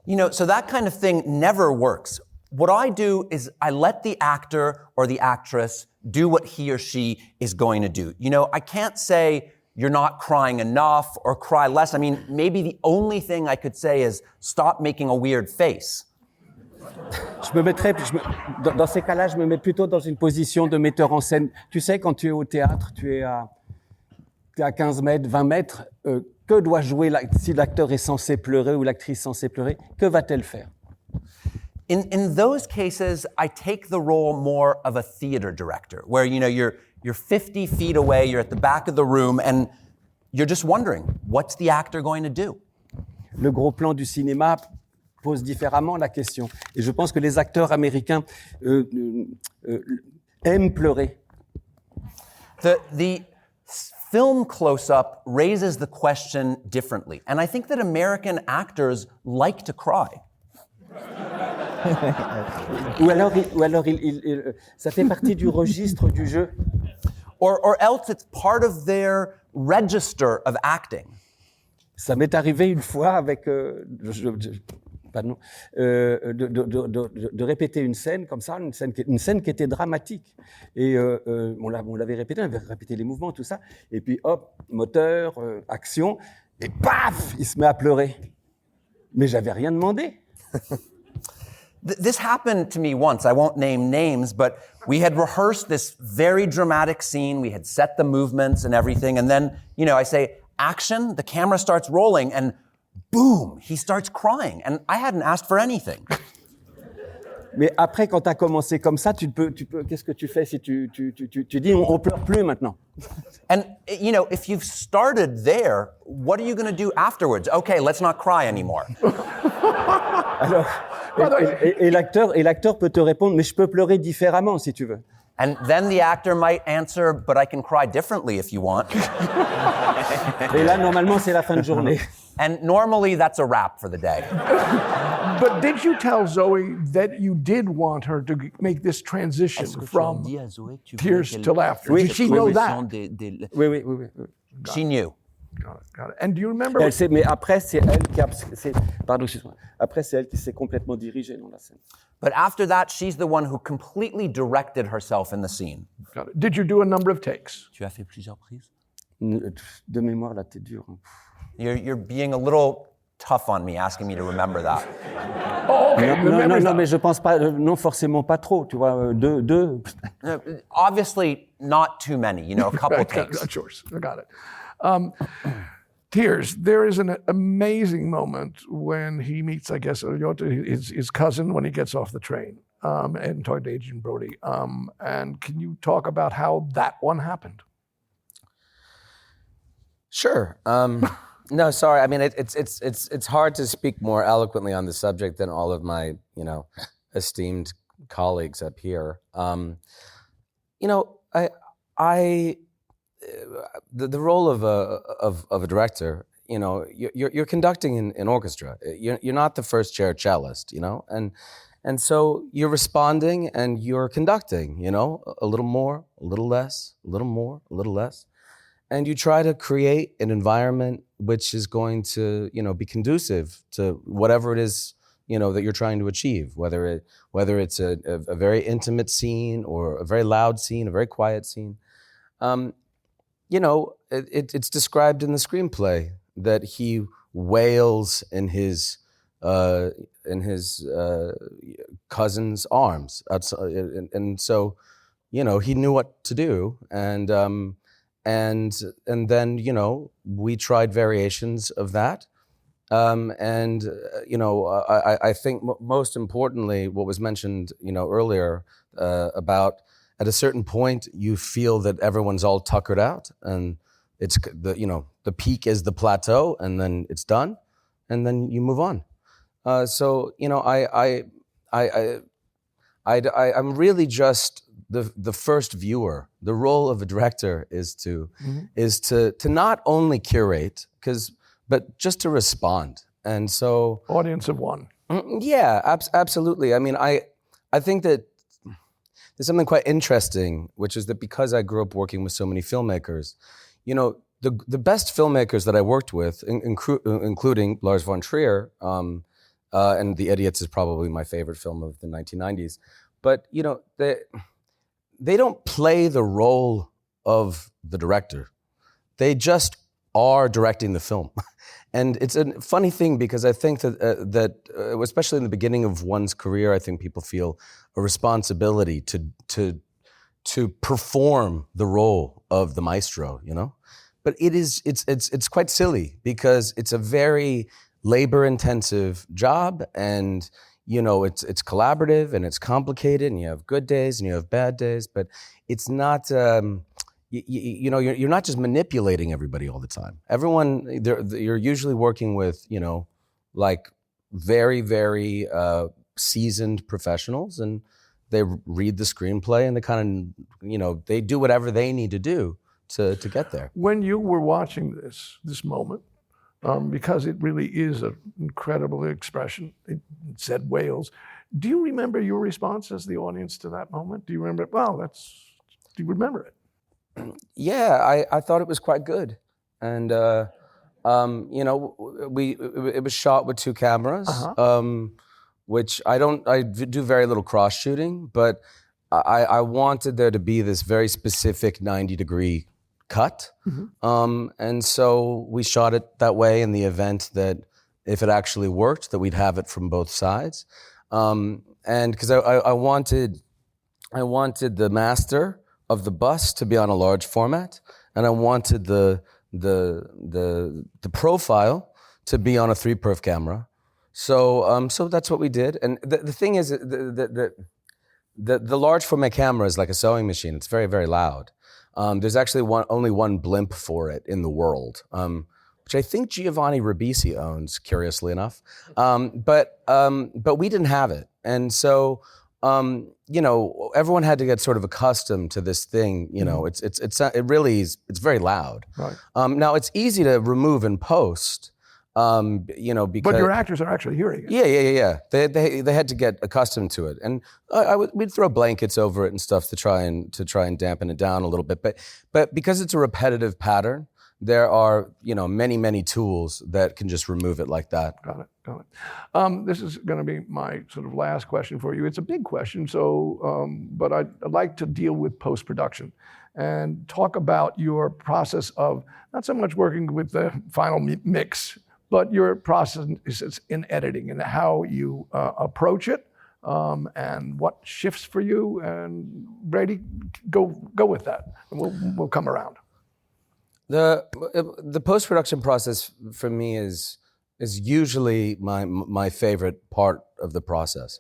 You know, so that kind of thing never works. What I do is I let the actor or the actress do what he or she is going to do. You know, I can't say you're not crying enough or cry less. I mean, maybe the only thing I could say is stop making a weird face. Dans ces cas-là, je me mets plutôt dans une position de metteur en scène. Tu sais, quand tu es au théâtre, tu es à 15 mètres, 20 mètres, que doit jouer, si l'acteur est censé pleurer ou l'actrice censée pleurer, que va-t-elle faire? In those cases, I take the role more of a theater director, where, you know, you're 50 feet away, you're at the back of the room, and you're just wondering, what's the actor going to do? Le gros plan du cinéma pose différemment la question. Et je pense que les acteurs américains aiment pleurer. The film close-up raises the question differently. And I think that American actors like to cry. ou alors ça fait partie du registre du jeu. Or else it's part of their register of acting. Ça m'est arrivé une fois avec... de répéter une scène comme ça, une scène qui était dramatique. Et on l'avait répété, on avait répété les mouvements, tout ça. Et puis hop, moteur, action, et paf, il se met à pleurer. Mais j'avais rien demandé. This happened to me once. I won't name names, but we had rehearsed this very dramatic scene. We had set the movements and everything. And then, you know, I say, action, the camera starts rolling, and boom, he starts crying. And I hadn't asked for anything. Mais après, quand tu as commencé comme ça, qu'est-ce que tu fais si tu dis on pleure plus maintenant? And, you know, if you've started there, what are you going to do afterwards? Okay, let's not cry anymore. Alors, et l'acteur peut te répondre, mais je peux pleurer différemment si tu veux. And then the actor might answer, but I can cry differently if you want. Et là, normalement, c'est la fin de journée. And normally that's a wrap for the day. But did you tell Zoe that you did want her to make this transition from tears to laughter? Did she know that? Oui. She knew. Got it. And do you remember? Mais après, c'est elle qui pardon, excuse-moi. Après, c'est elle qui s'est complètement dirigée dans la scène. But after that, she's the one who completely directed herself in the scene. Got it. Did you do a number of takes? Tu as fait plusieurs prises? De mémoire, là, t'es dur. You're being a little tough on me, asking me to remember that. Oh, okay. Non, mais je pense pas, non, forcément pas trop, tu vois, deux. Obviously, not too many, you know, a couple takes. Sure, I got it. Tears. There is an amazing moment when he meets, I guess, his cousin when he gets off the train, and talking to Agent Brody. And can you talk about how that one happened? Sure. No, sorry. I mean, it's hard to speak more eloquently on the subject than all of my, you know, esteemed colleagues up here. You know, the role of a director, you know, you're conducting an orchestra. You're not the first chair cellist, you know, and so you're responding and you're conducting, you know, a little more, a little less, a little more, a little less. And you try to create an environment which is going to, you know, be conducive to whatever it is, you know, that you're trying to achieve, whether it's a very intimate scene or a very loud scene, a very quiet scene. You know, it's described in the screenplay that he wails in his cousin's arms, and so, you know, he knew what to do, and then, you know, we tried variations of that. You know, I think most importantly, what was mentioned, you know, earlier about at a certain point, you feel that everyone's all tuckered out, and it's you know, the peak is the plateau, and then it's done, and then you move on. So, you know, I'm really just the first viewer. The role of a director is to not only curate, but just to respond. And so, Audience of one. Yeah, absolutely. I mean, I think that there's something quite interesting, which is that because I grew up working with so many filmmakers, you know, the best filmmakers that I worked with, including Lars von Trier, and The Idiots is probably my favorite film of the 1990s. But, you know, they don't play the role of the director. They just are directing the film. And it's a funny thing because I think that especially in the beginning of one's career, I think people feel a responsibility to perform the role of the maestro, you know? But it's quite silly because it's a very labor-intensive job, and you know, it's collaborative and it's complicated, and you have good days and you have bad days, but it's not, you know, you're not just manipulating everybody all the time. Everyone, you're usually working with, you know, like very, very seasoned professionals, and they read the screenplay and they kind of, you know, they do whatever they need to do to get there. When you were watching this moment, because it really is an incredible expression, it said Wales. Do you remember your response as the audience to that moment? Do you remember, do you remember it? Yeah, I thought it was quite good. And, you know, it was shot with 2 cameras, which I do very little cross shooting, but I wanted there to be this very specific 90-degree cut. And so we shot it that way in the event that if it actually worked, that we'd have it from both sides. And because I wanted the master of the bus to be on a large format, and I wanted the profile to be on a 3-perf camera, So so that's what we did. And the thing is, the large format camera is like a sewing machine. It's very, very loud. There's actually only one blimp for it in the world, which I think Giovanni Ribisi owns, curiously enough. But we didn't have it. And so, everyone had to get sort of accustomed to this thing. It really is, it's very loud. Right. Now it's easy to remove in post, because. But your actors are actually hearing it. Yeah. They had to get accustomed to it, and we'd throw blankets over it and stuff to try and dampen it down a little bit. But because it's a repetitive pattern, there are many tools that can just remove it like that. Got it. This is going to be my sort of last question for you. It's a big question, but I'd like to deal with post-production and talk about your process of not so much working with the final mix, but your process is in editing and how you approach it, and what shifts for you. And Brady, go with that, and we'll come around. The post-production process for me is usually my favorite part of the process,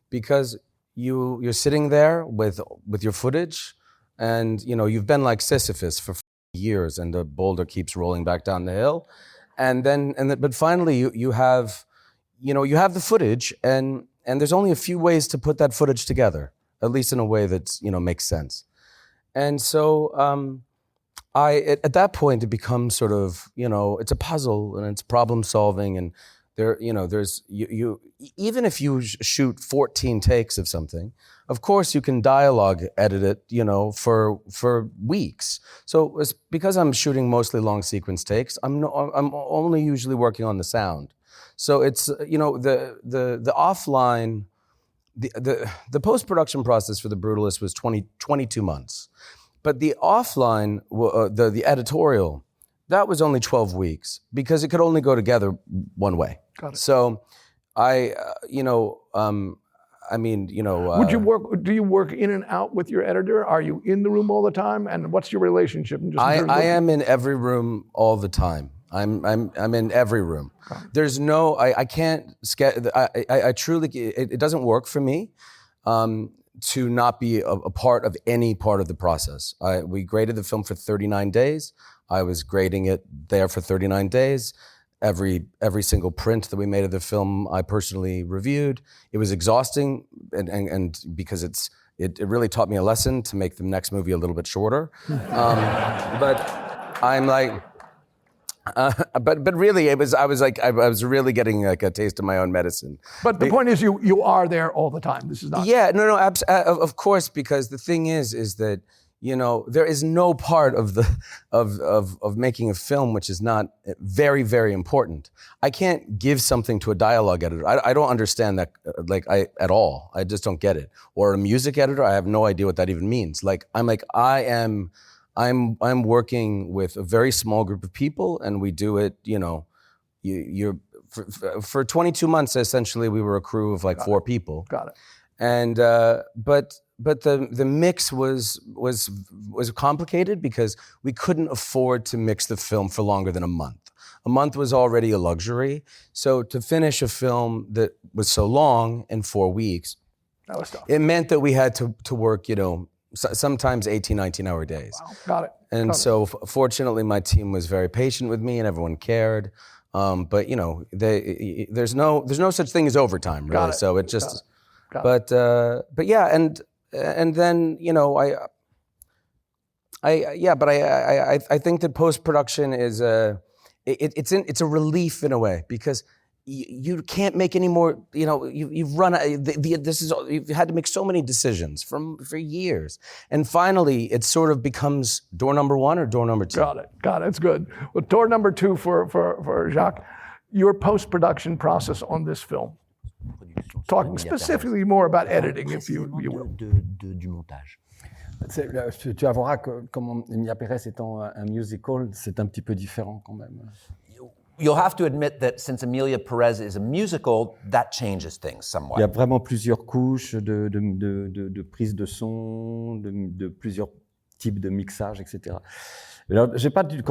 because you're sitting there with your footage, and you've been like Sisyphus for years, and the boulder keeps rolling back down the hill, but finally you have the footage, and there's only a few ways to put that footage together, at least in a way that makes sense, and so. At that point, it becomes sort of, it's a puzzle and it's problem solving, and there's even if you shoot 14 takes of something, of course you can dialogue edit it, for weeks. So it's because I'm shooting mostly long sequence takes, I'm only usually working on the sound. So it's the offline, the post-production process for The Brutalist was 22 months. But the offline, the editorial, that was only 12 weeks because it could only go together one way. Got it. So I, Would you work? Do you work in and out with your editor? Are you in the room all the time? And what's your relationship? I am in every room all the time. I'm in every room. There's no, I can't, I truly, it doesn't work for me. To not be a part of any part of the process. We graded the film for 39 days. I was grading it there for 39 days. Every single print that we made of the film, I personally reviewed. It was exhausting, and because it really taught me a lesson to make the next movie a little bit shorter. But I'm like, but really, I was really getting like a taste of my own medicine. But the point is, you are there all the time. This is not. Yeah, no, of course, because the thing is that there is no part of the of making a film which is not very, very important. I can't give something to a dialogue editor. I don't understand that at all. I just don't get it. Or a music editor, I have no idea what that even means. I'm working with a very small group of people, and we do it. For 22 months, essentially, we were a crew of 4 people. Got it. And but the mix was complicated because we couldn't afford to mix the film for longer than a month. A month was already a luxury. So to finish a film that was so long in 4 weeks, that was tough. It meant that we had to work, sometimes 18, 19-hour days. Wow. Got it. And so fortunately, my team was very patient with me and everyone cared. But there's no such thing as overtime, really. Got it. So it just, Got it. but yeah, and then, I think that post-production is it's a relief in a way, because you can't make any more, you've run, you've had to make so many decisions for years. And finally, it sort of becomes door number 1 or door number 2. Got it. It's good. Well, door number 2 for Jacques, your post-production process on this film. Talking specifically more about editing, if you will. Du montage. Tu vas voir que, comme Emilia Pérez étant un musical, c'est un petit peu différent quand même. You'll have to admit that since Emilia Pérez is a musical, that changes things somewhat. Il y a vraiment plusieurs couches de prise de son, de plusieurs type de mixage, etc. Alors, j'ai pas il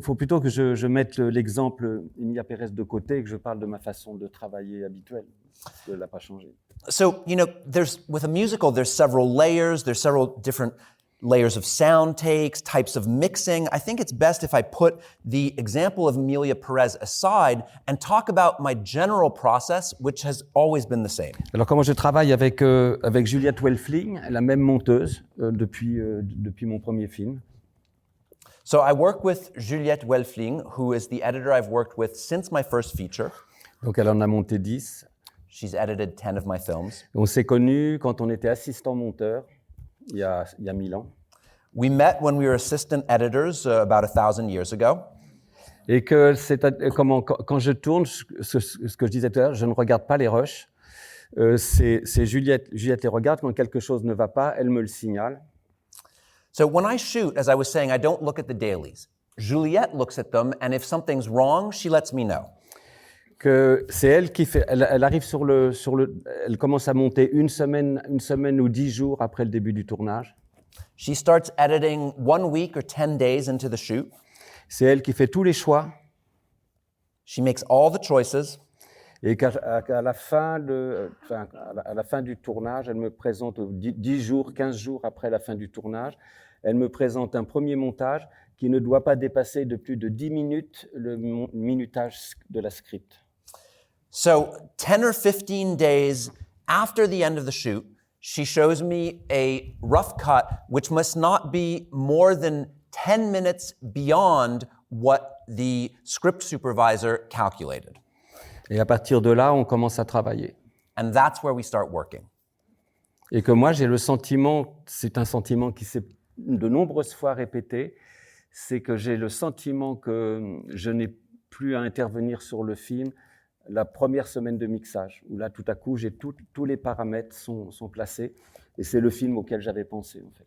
faut plutôt que je mette l'exemple Emilia Pérez de côté et que je parle de ma façon de travailler habituelle. Parce qu'elle n'a pas changé. So, with a musical, there's several layers, there's several different layers of sound takes, types of mixing. I think it's best if I put the example of Emilia Pérez aside and talk about my general process, which has always been the same. Alors, comment je travaille avec Juliette Welfling, la même monteuse depuis mon premier film. So I work with Juliette Welfling, who is the editor I've worked with since my first feature. Donc, elle en a monté 10. She's edited 10 of my films. On s'est connus quand on était assistant monteur, il y a 1000 ans. We met when we were assistant editors about 1,000 years ago. Et que quand je tourne, ce que je disais tout à l'heure, je ne regarde pas les rushs. C'est Juliette les regarde. Quand quelque chose ne va pas, elle me le signale. So when I shoot, as I was saying, I don't look at the dailies. Juliette looks at them, and if something's wrong, she lets me know. Que c'est elle qui fait. Elle arrive elle commence à monter une semaine ou 10 jours après le début du tournage. She starts editing 1 week or 10 days into the shoot. C'est elle qui fait tous les choix. She makes all the choices. Et qu'à la fin du tournage, elle me présente 10 jours, 15 jours après la fin du tournage, elle me présente un premier montage qui ne doit pas dépasser de plus de 10 minutes le minutage de la script. So 10 or 15 days after the end of the shoot, she shows me a rough cut, which must not be more than 10 minutes beyond what the script supervisor calculated. Et à partir de là, on commence à travailler. And that's where we start working. Et que moi, j'ai le sentiment, c'est un sentiment qui s'est de nombreuses fois répété, c'est que j'ai le sentiment que je n'ai plus à intervenir sur le film la première semaine de mixage, où là, tout à coup, tous les paramètres sont placés, et c'est le film auquel j'avais pensé, en fait.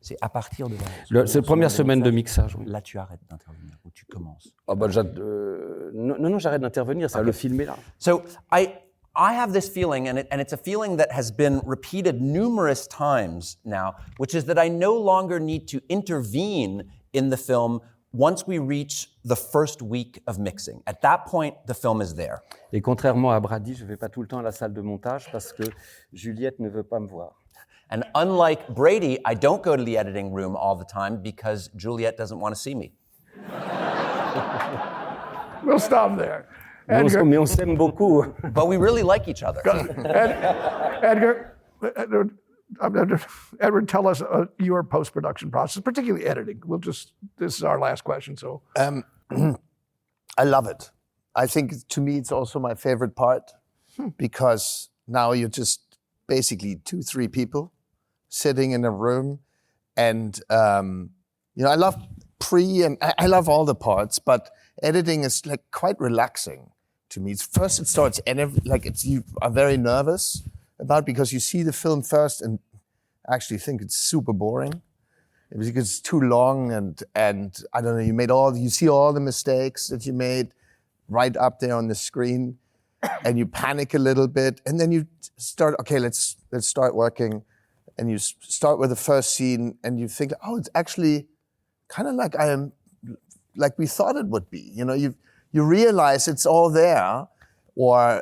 C'est à partir de là. C'est la première semaine de mixage. Oui. Là, tu arrêtes d'intervenir, ou tu commences. Non, j'arrête d'intervenir, ça, okay. Le film est là. So, I have this feeling, and it's a feeling that has been repeated numerous times now, which is that I no longer need to intervene in the film once we reach the first week of mixing. At that point, the film is there. Et contrairement à Brady, je ne vais pas tout le temps à la salle de montage parce que Juliette ne veut pas me voir. And unlike Brady, I don't go to the editing room all the time because Juliette doesn't want to see me. We'll stop there. Mais on s'aime beaucoup. But we really like each other. Edward, tell us your post-production process, particularly editing. This is our last question. So, I love it. I think to me it's also my favorite part because now you're just basically 2-3 people sitting in a room, and I love and I love all the parts, but editing is like quite relaxing to me. First it starts, and you are very nervous about because you see the film first and actually think it's super boring because it's too long, and I don't know, you see all the mistakes that you made right up there on the screen, and you panic a little bit, and then you start, okay, let's start working, and you start with the first scene, and you think, oh, it's actually kind of like we thought it would be. You realize it's all there, or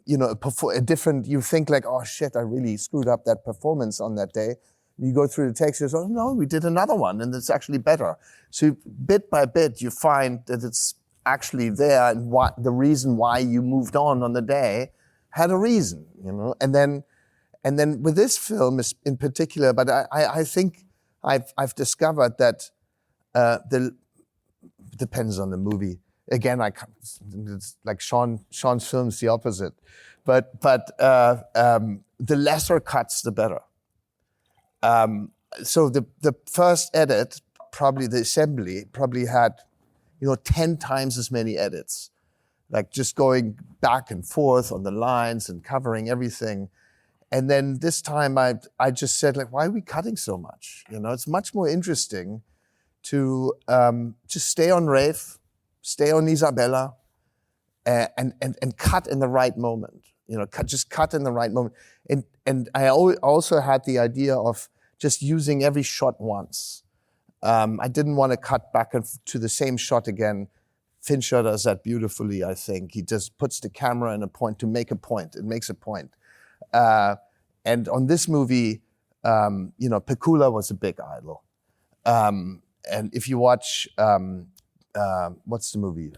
you think like, oh shit, I really screwed up that performance on that day. You go through the text, you say, oh no, we did another one, and it's actually better. So bit by bit, you find that it's actually there, and the reason why you moved on the day had a reason, And then with this film in particular, but I think I've discovered that depends on the movie. Again, it's like Sean's film's the opposite, but the lesser cuts, the better. So the first edit, probably the assembly, probably had 10 times as many edits, like just going back and forth on the lines and covering everything. And then this time I just said, like, why are we cutting so much? It's much more interesting to just stay on Rafe, stay on Isabella, and cut in the right moment. Just cut in the right moment. And I also had the idea of just using every shot once. I didn't want to cut back to the same shot again. Fincher does that beautifully, I think. He just puts the camera in a point to make a point. It makes a point. And on this movie, Pakula was a big idol. And if you watch, what's the movie?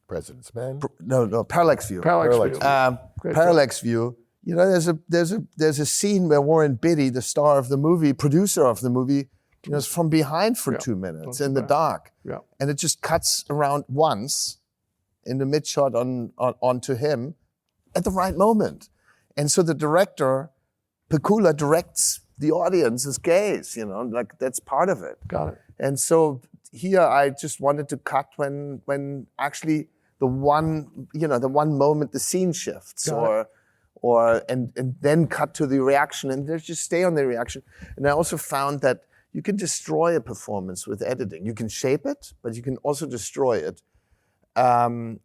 President's Man? Parallax View. Great Parallax View. There's a scene where Warren Beatty, the star of the movie, producer of the movie, is from behind for 2 minutes in the dark. Yeah. And it just cuts around once in the mid shot onto him at the right moment. And so the director, Pakula, directs the audience's gaze, that's part of it. Got it. And so here I just wanted to cut when actually the one moment the scene shifts and then cut to the reaction and then just stay on the reaction. And I also found that you can destroy a performance with editing. You can shape it, but you can also destroy it. And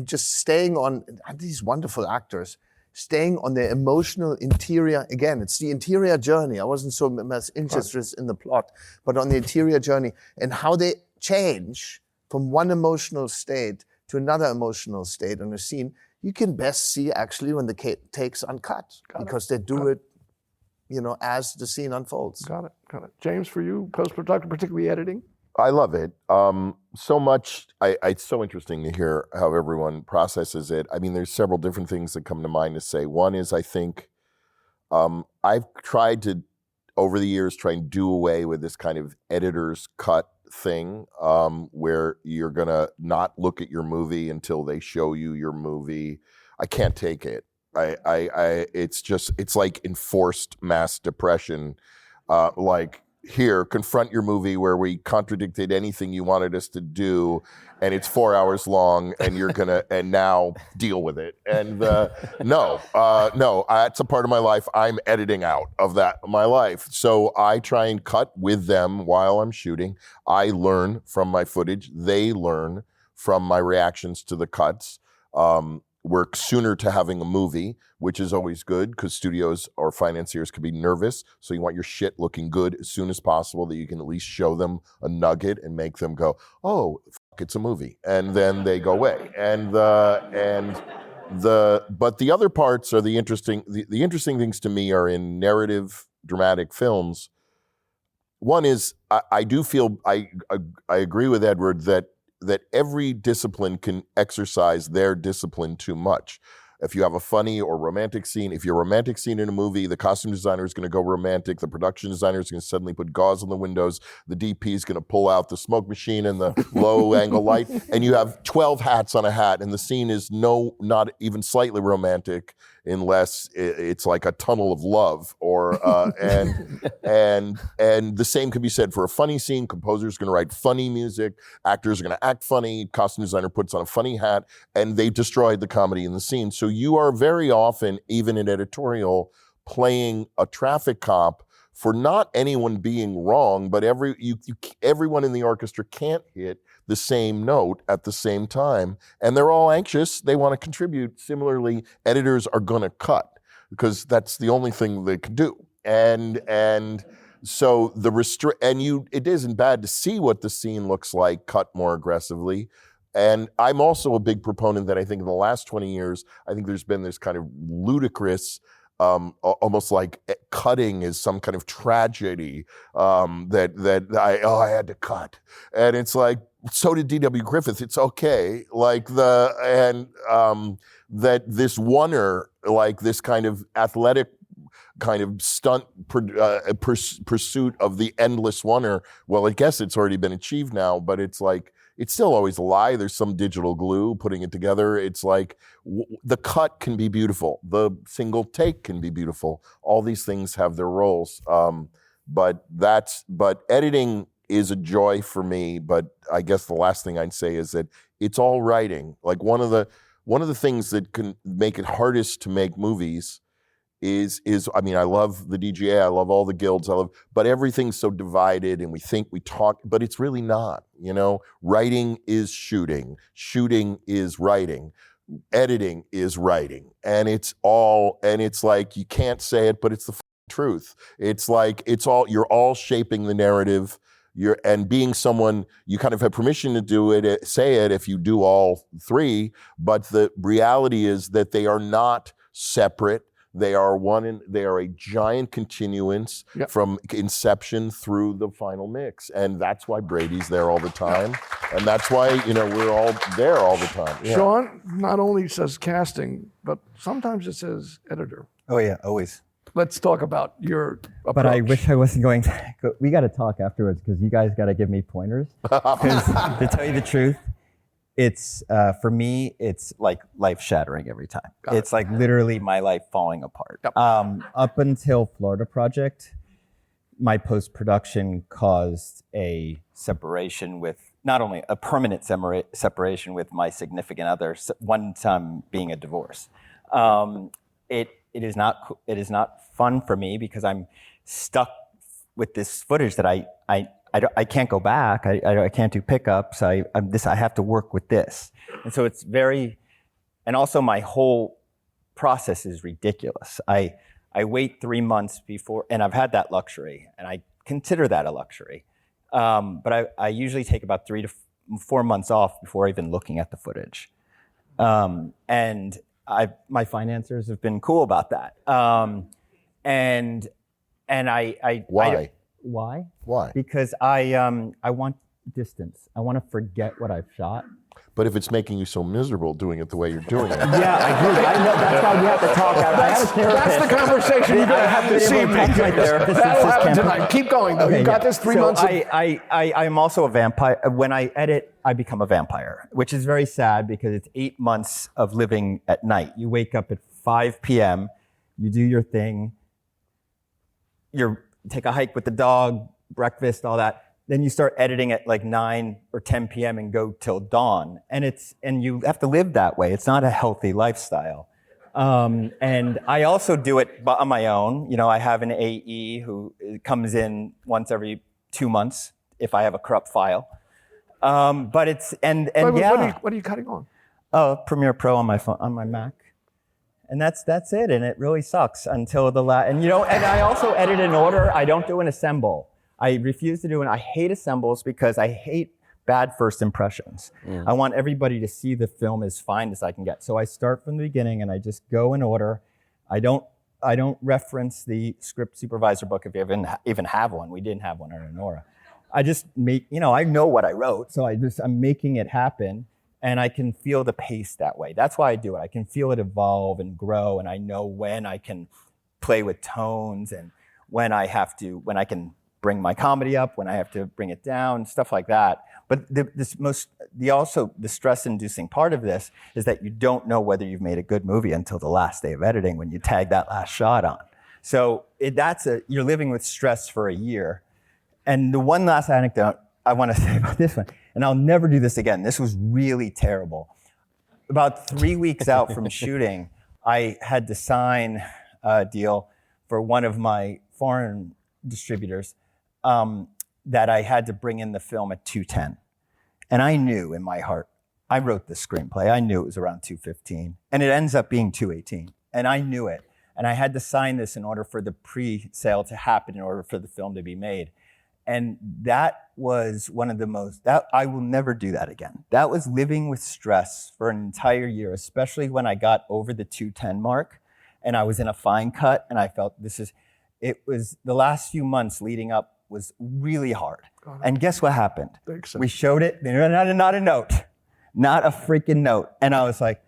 just staying on these wonderful actors, staying on their emotional interior. Again, it's the interior journey. I wasn't so much interested in the plot, but on the interior journey and how they change from one emotional state to another emotional state on a scene. You can best see actually when the take's uncut because they do it, as the scene unfolds. Got it. James, for you, post-production, particularly editing? I love it. So much. It's so interesting to hear how everyone processes it. I mean, there's several different things that come to mind to say. One is, I think, I've tried to, over the years, try and do away with this kind of editor's cut thing, where you're gonna not look at your movie until they show you your movie. I can't take it. It's like enforced mass depression. Like, here, confront your movie where we contradicted anything you wanted us to do, and it's 4 hours long, and you're gonna, and now deal with it. And no, that's a part of my life I'm editing out of my life. So I try and cut with them while I'm shooting. I learn from my footage. They learn from my reactions to the cuts. We're sooner to having a movie, which is always good because studios or financiers can be nervous. So you want your shit looking good as soon as possible that you can at least show them a nugget and make them go, oh, fuck, it's a movie. And then they go away. But the other parts are the interesting things to me are in narrative, dramatic films. One is I do feel, I agree with Edward that every discipline can exercise their discipline too much. If you have a funny or romantic scene, if you're a romantic scene in a movie, the costume designer is going to go romantic, the production designer is going to suddenly put gauze on the windows, the DP is going to pull out the smoke machine and the low angle light, and you have 12 hats on a hat, and the scene is not even slightly romantic unless it's like a tunnel of love, or and the same can be said for a funny scene. Composer's going to write funny music, actors are going to act funny, costume designer puts on a funny hat, and they destroyed the comedy in the scene. So you are very often, even in editorial, playing a traffic cop for not anyone being wrong, but everyone in the orchestra can't hit the same note at the same time, and they're all anxious. They want to contribute. Similarly, editors are going to cut because that's the only thing they can do. And so it isn't bad to see what the scene looks like cut more aggressively. And I'm also a big proponent that I think in the last 20 years, I think there's been this kind of ludicrous, almost like cutting is some kind of tragedy, that I had to cut. And it's like, so did D.W. Griffith. It's okay. Like that this oneer, like this kind of athletic kind of stunt pursuit of the endless oneer. Well, I guess it's already been achieved now, but it's like, it's still always a lie. There's some digital glue putting it together. It's like the cut can be beautiful. The single take can be beautiful. All these things have their roles. But editing is a joy for me. But I guess the last thing I'd say is that it's all writing. Like one of the things that can make it hardest to make movies is I mean, I love the DGA, I love all the guilds, but everything's so divided and we talk, but it's really not, Writing is shooting is writing, editing is writing, and it's like, you can't say it, but it's the truth. It's like you're all shaping the narrative. And being someone, you kind of have permission to do it, say it if you do all three, but the reality is that they are not separate. They are they are a giant continuance from inception through the final mix. And that's why Brady's there all the time. And that's why, we're all there all the time. Yeah. Sean not only says casting, but sometimes it says editor. Oh yeah, always. Let's talk about your approach. But I wish I wasn't going to. We got to talk afterwards because you guys got to give me pointers. Because to tell you the truth, it's for me, it's like life shattering every time. It's like literally my life falling apart. Yep. Up until Florida Project, my post-production caused a separation with, not only a permanent separation with my significant other, one time being a divorce. It is not fun for me because I'm stuck with this footage that I can't go back. I can't do pickups. I have to work with this, and so it's very, and also my whole process is ridiculous. I wait 3 months before, and I've had that luxury, and I consider that a luxury. But I usually take about 3 to 4 months off before even looking at the footage, and my financiers have been cool about that. And I Why? Why? Why? Because I want distance. I want to forget what I've shot. But if it's making you so miserable doing it the way you're doing it. Yeah, I do. I know, that's why we have to talk. I have a therapist. That's the conversation you're going to have this evening. That'll happen tonight. Keep going, though. Okay, You got this 3 months. I'm also a vampire. When I edit, I become a vampire, which is very sad because it's 8 months of living at night. You wake up at 5 p.m., you do your thing, you take a hike with the dog, breakfast, all that. Then you start editing at like 9 or 10 p.m. and go till dawn. And you have to live that way. It's not a healthy lifestyle. And I also do it on my own. I have an AE who comes in once every 2 months if I have a corrupt file. But it's, and yeah. What are you cutting on? Premiere Pro on my phone, on my Mac. And that's it. And it really sucks until the last, and I also edit in order. I don't do an assemble. I refuse to do it. I hate assembles because I hate bad first impressions. I want everybody to see the film as fine as I can get. So I start from the beginning and I just go in order. I don't reference the script supervisor book if you even have one. We didn't have one on Anora. I just make, I know what I wrote, so I'm making it happen, and I can feel the pace that way. That's why I do it. I can feel it evolve and grow, and I know when I can play with tones and when I can bring my comedy up, when I have to bring it down, stuff like that. But the stress-inducing part of this is that you don't know whether you've made a good movie until the last day of editing when you tag that last shot on. So you're living with stress for a year. And the one last anecdote I want to say about this one, and I'll never do this again. This was really terrible. About 3 weeks out from shooting, I had to sign a deal for one of my foreign distributors that I had to bring in the film at 2:10. And I knew in my heart, I wrote the screenplay, I knew it was around 2:15, and it ends up being 2:18. And I knew it. And I had to sign this in order for the pre-sale to happen, in order for the film to be made. And that was one of the I will never do that again. That was living with stress for an entire year, especially when I got over the 2:10 mark and I was in a fine cut and I felt it was the last few months leading up was really hard. And guess what happened? We showed it, not a note, not a freaking note. And I was like,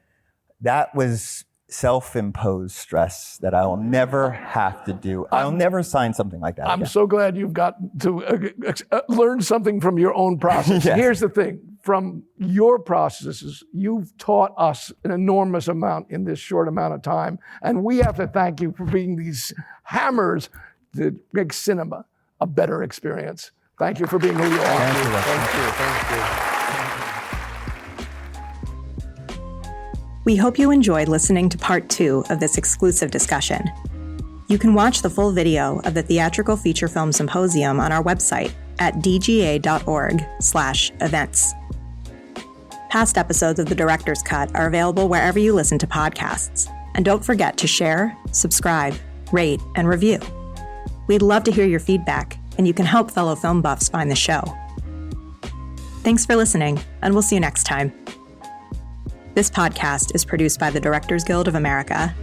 that was self-imposed stress that I will never have to do. I'll never sign something like that I'm again. so glad you've got to learn something from your own process. Yes. Here's the thing. From your processes, you've taught us an enormous amount in this short amount of time. And we have to thank you for being these hammers that make cinema a better experience. Thank you for being who you are. Thank you. We hope you enjoyed listening to part 2 of this exclusive discussion. You can watch the full video of the Theatrical Feature Film Symposium on our website at dga.org/events. Past episodes of The Director's Cut are available wherever you listen to podcasts. And don't forget to share, subscribe, rate, and review. We'd love to hear your feedback, and you can help fellow film buffs find the show. Thanks for listening, and we'll see you next time. This podcast is produced by the Directors Guild of America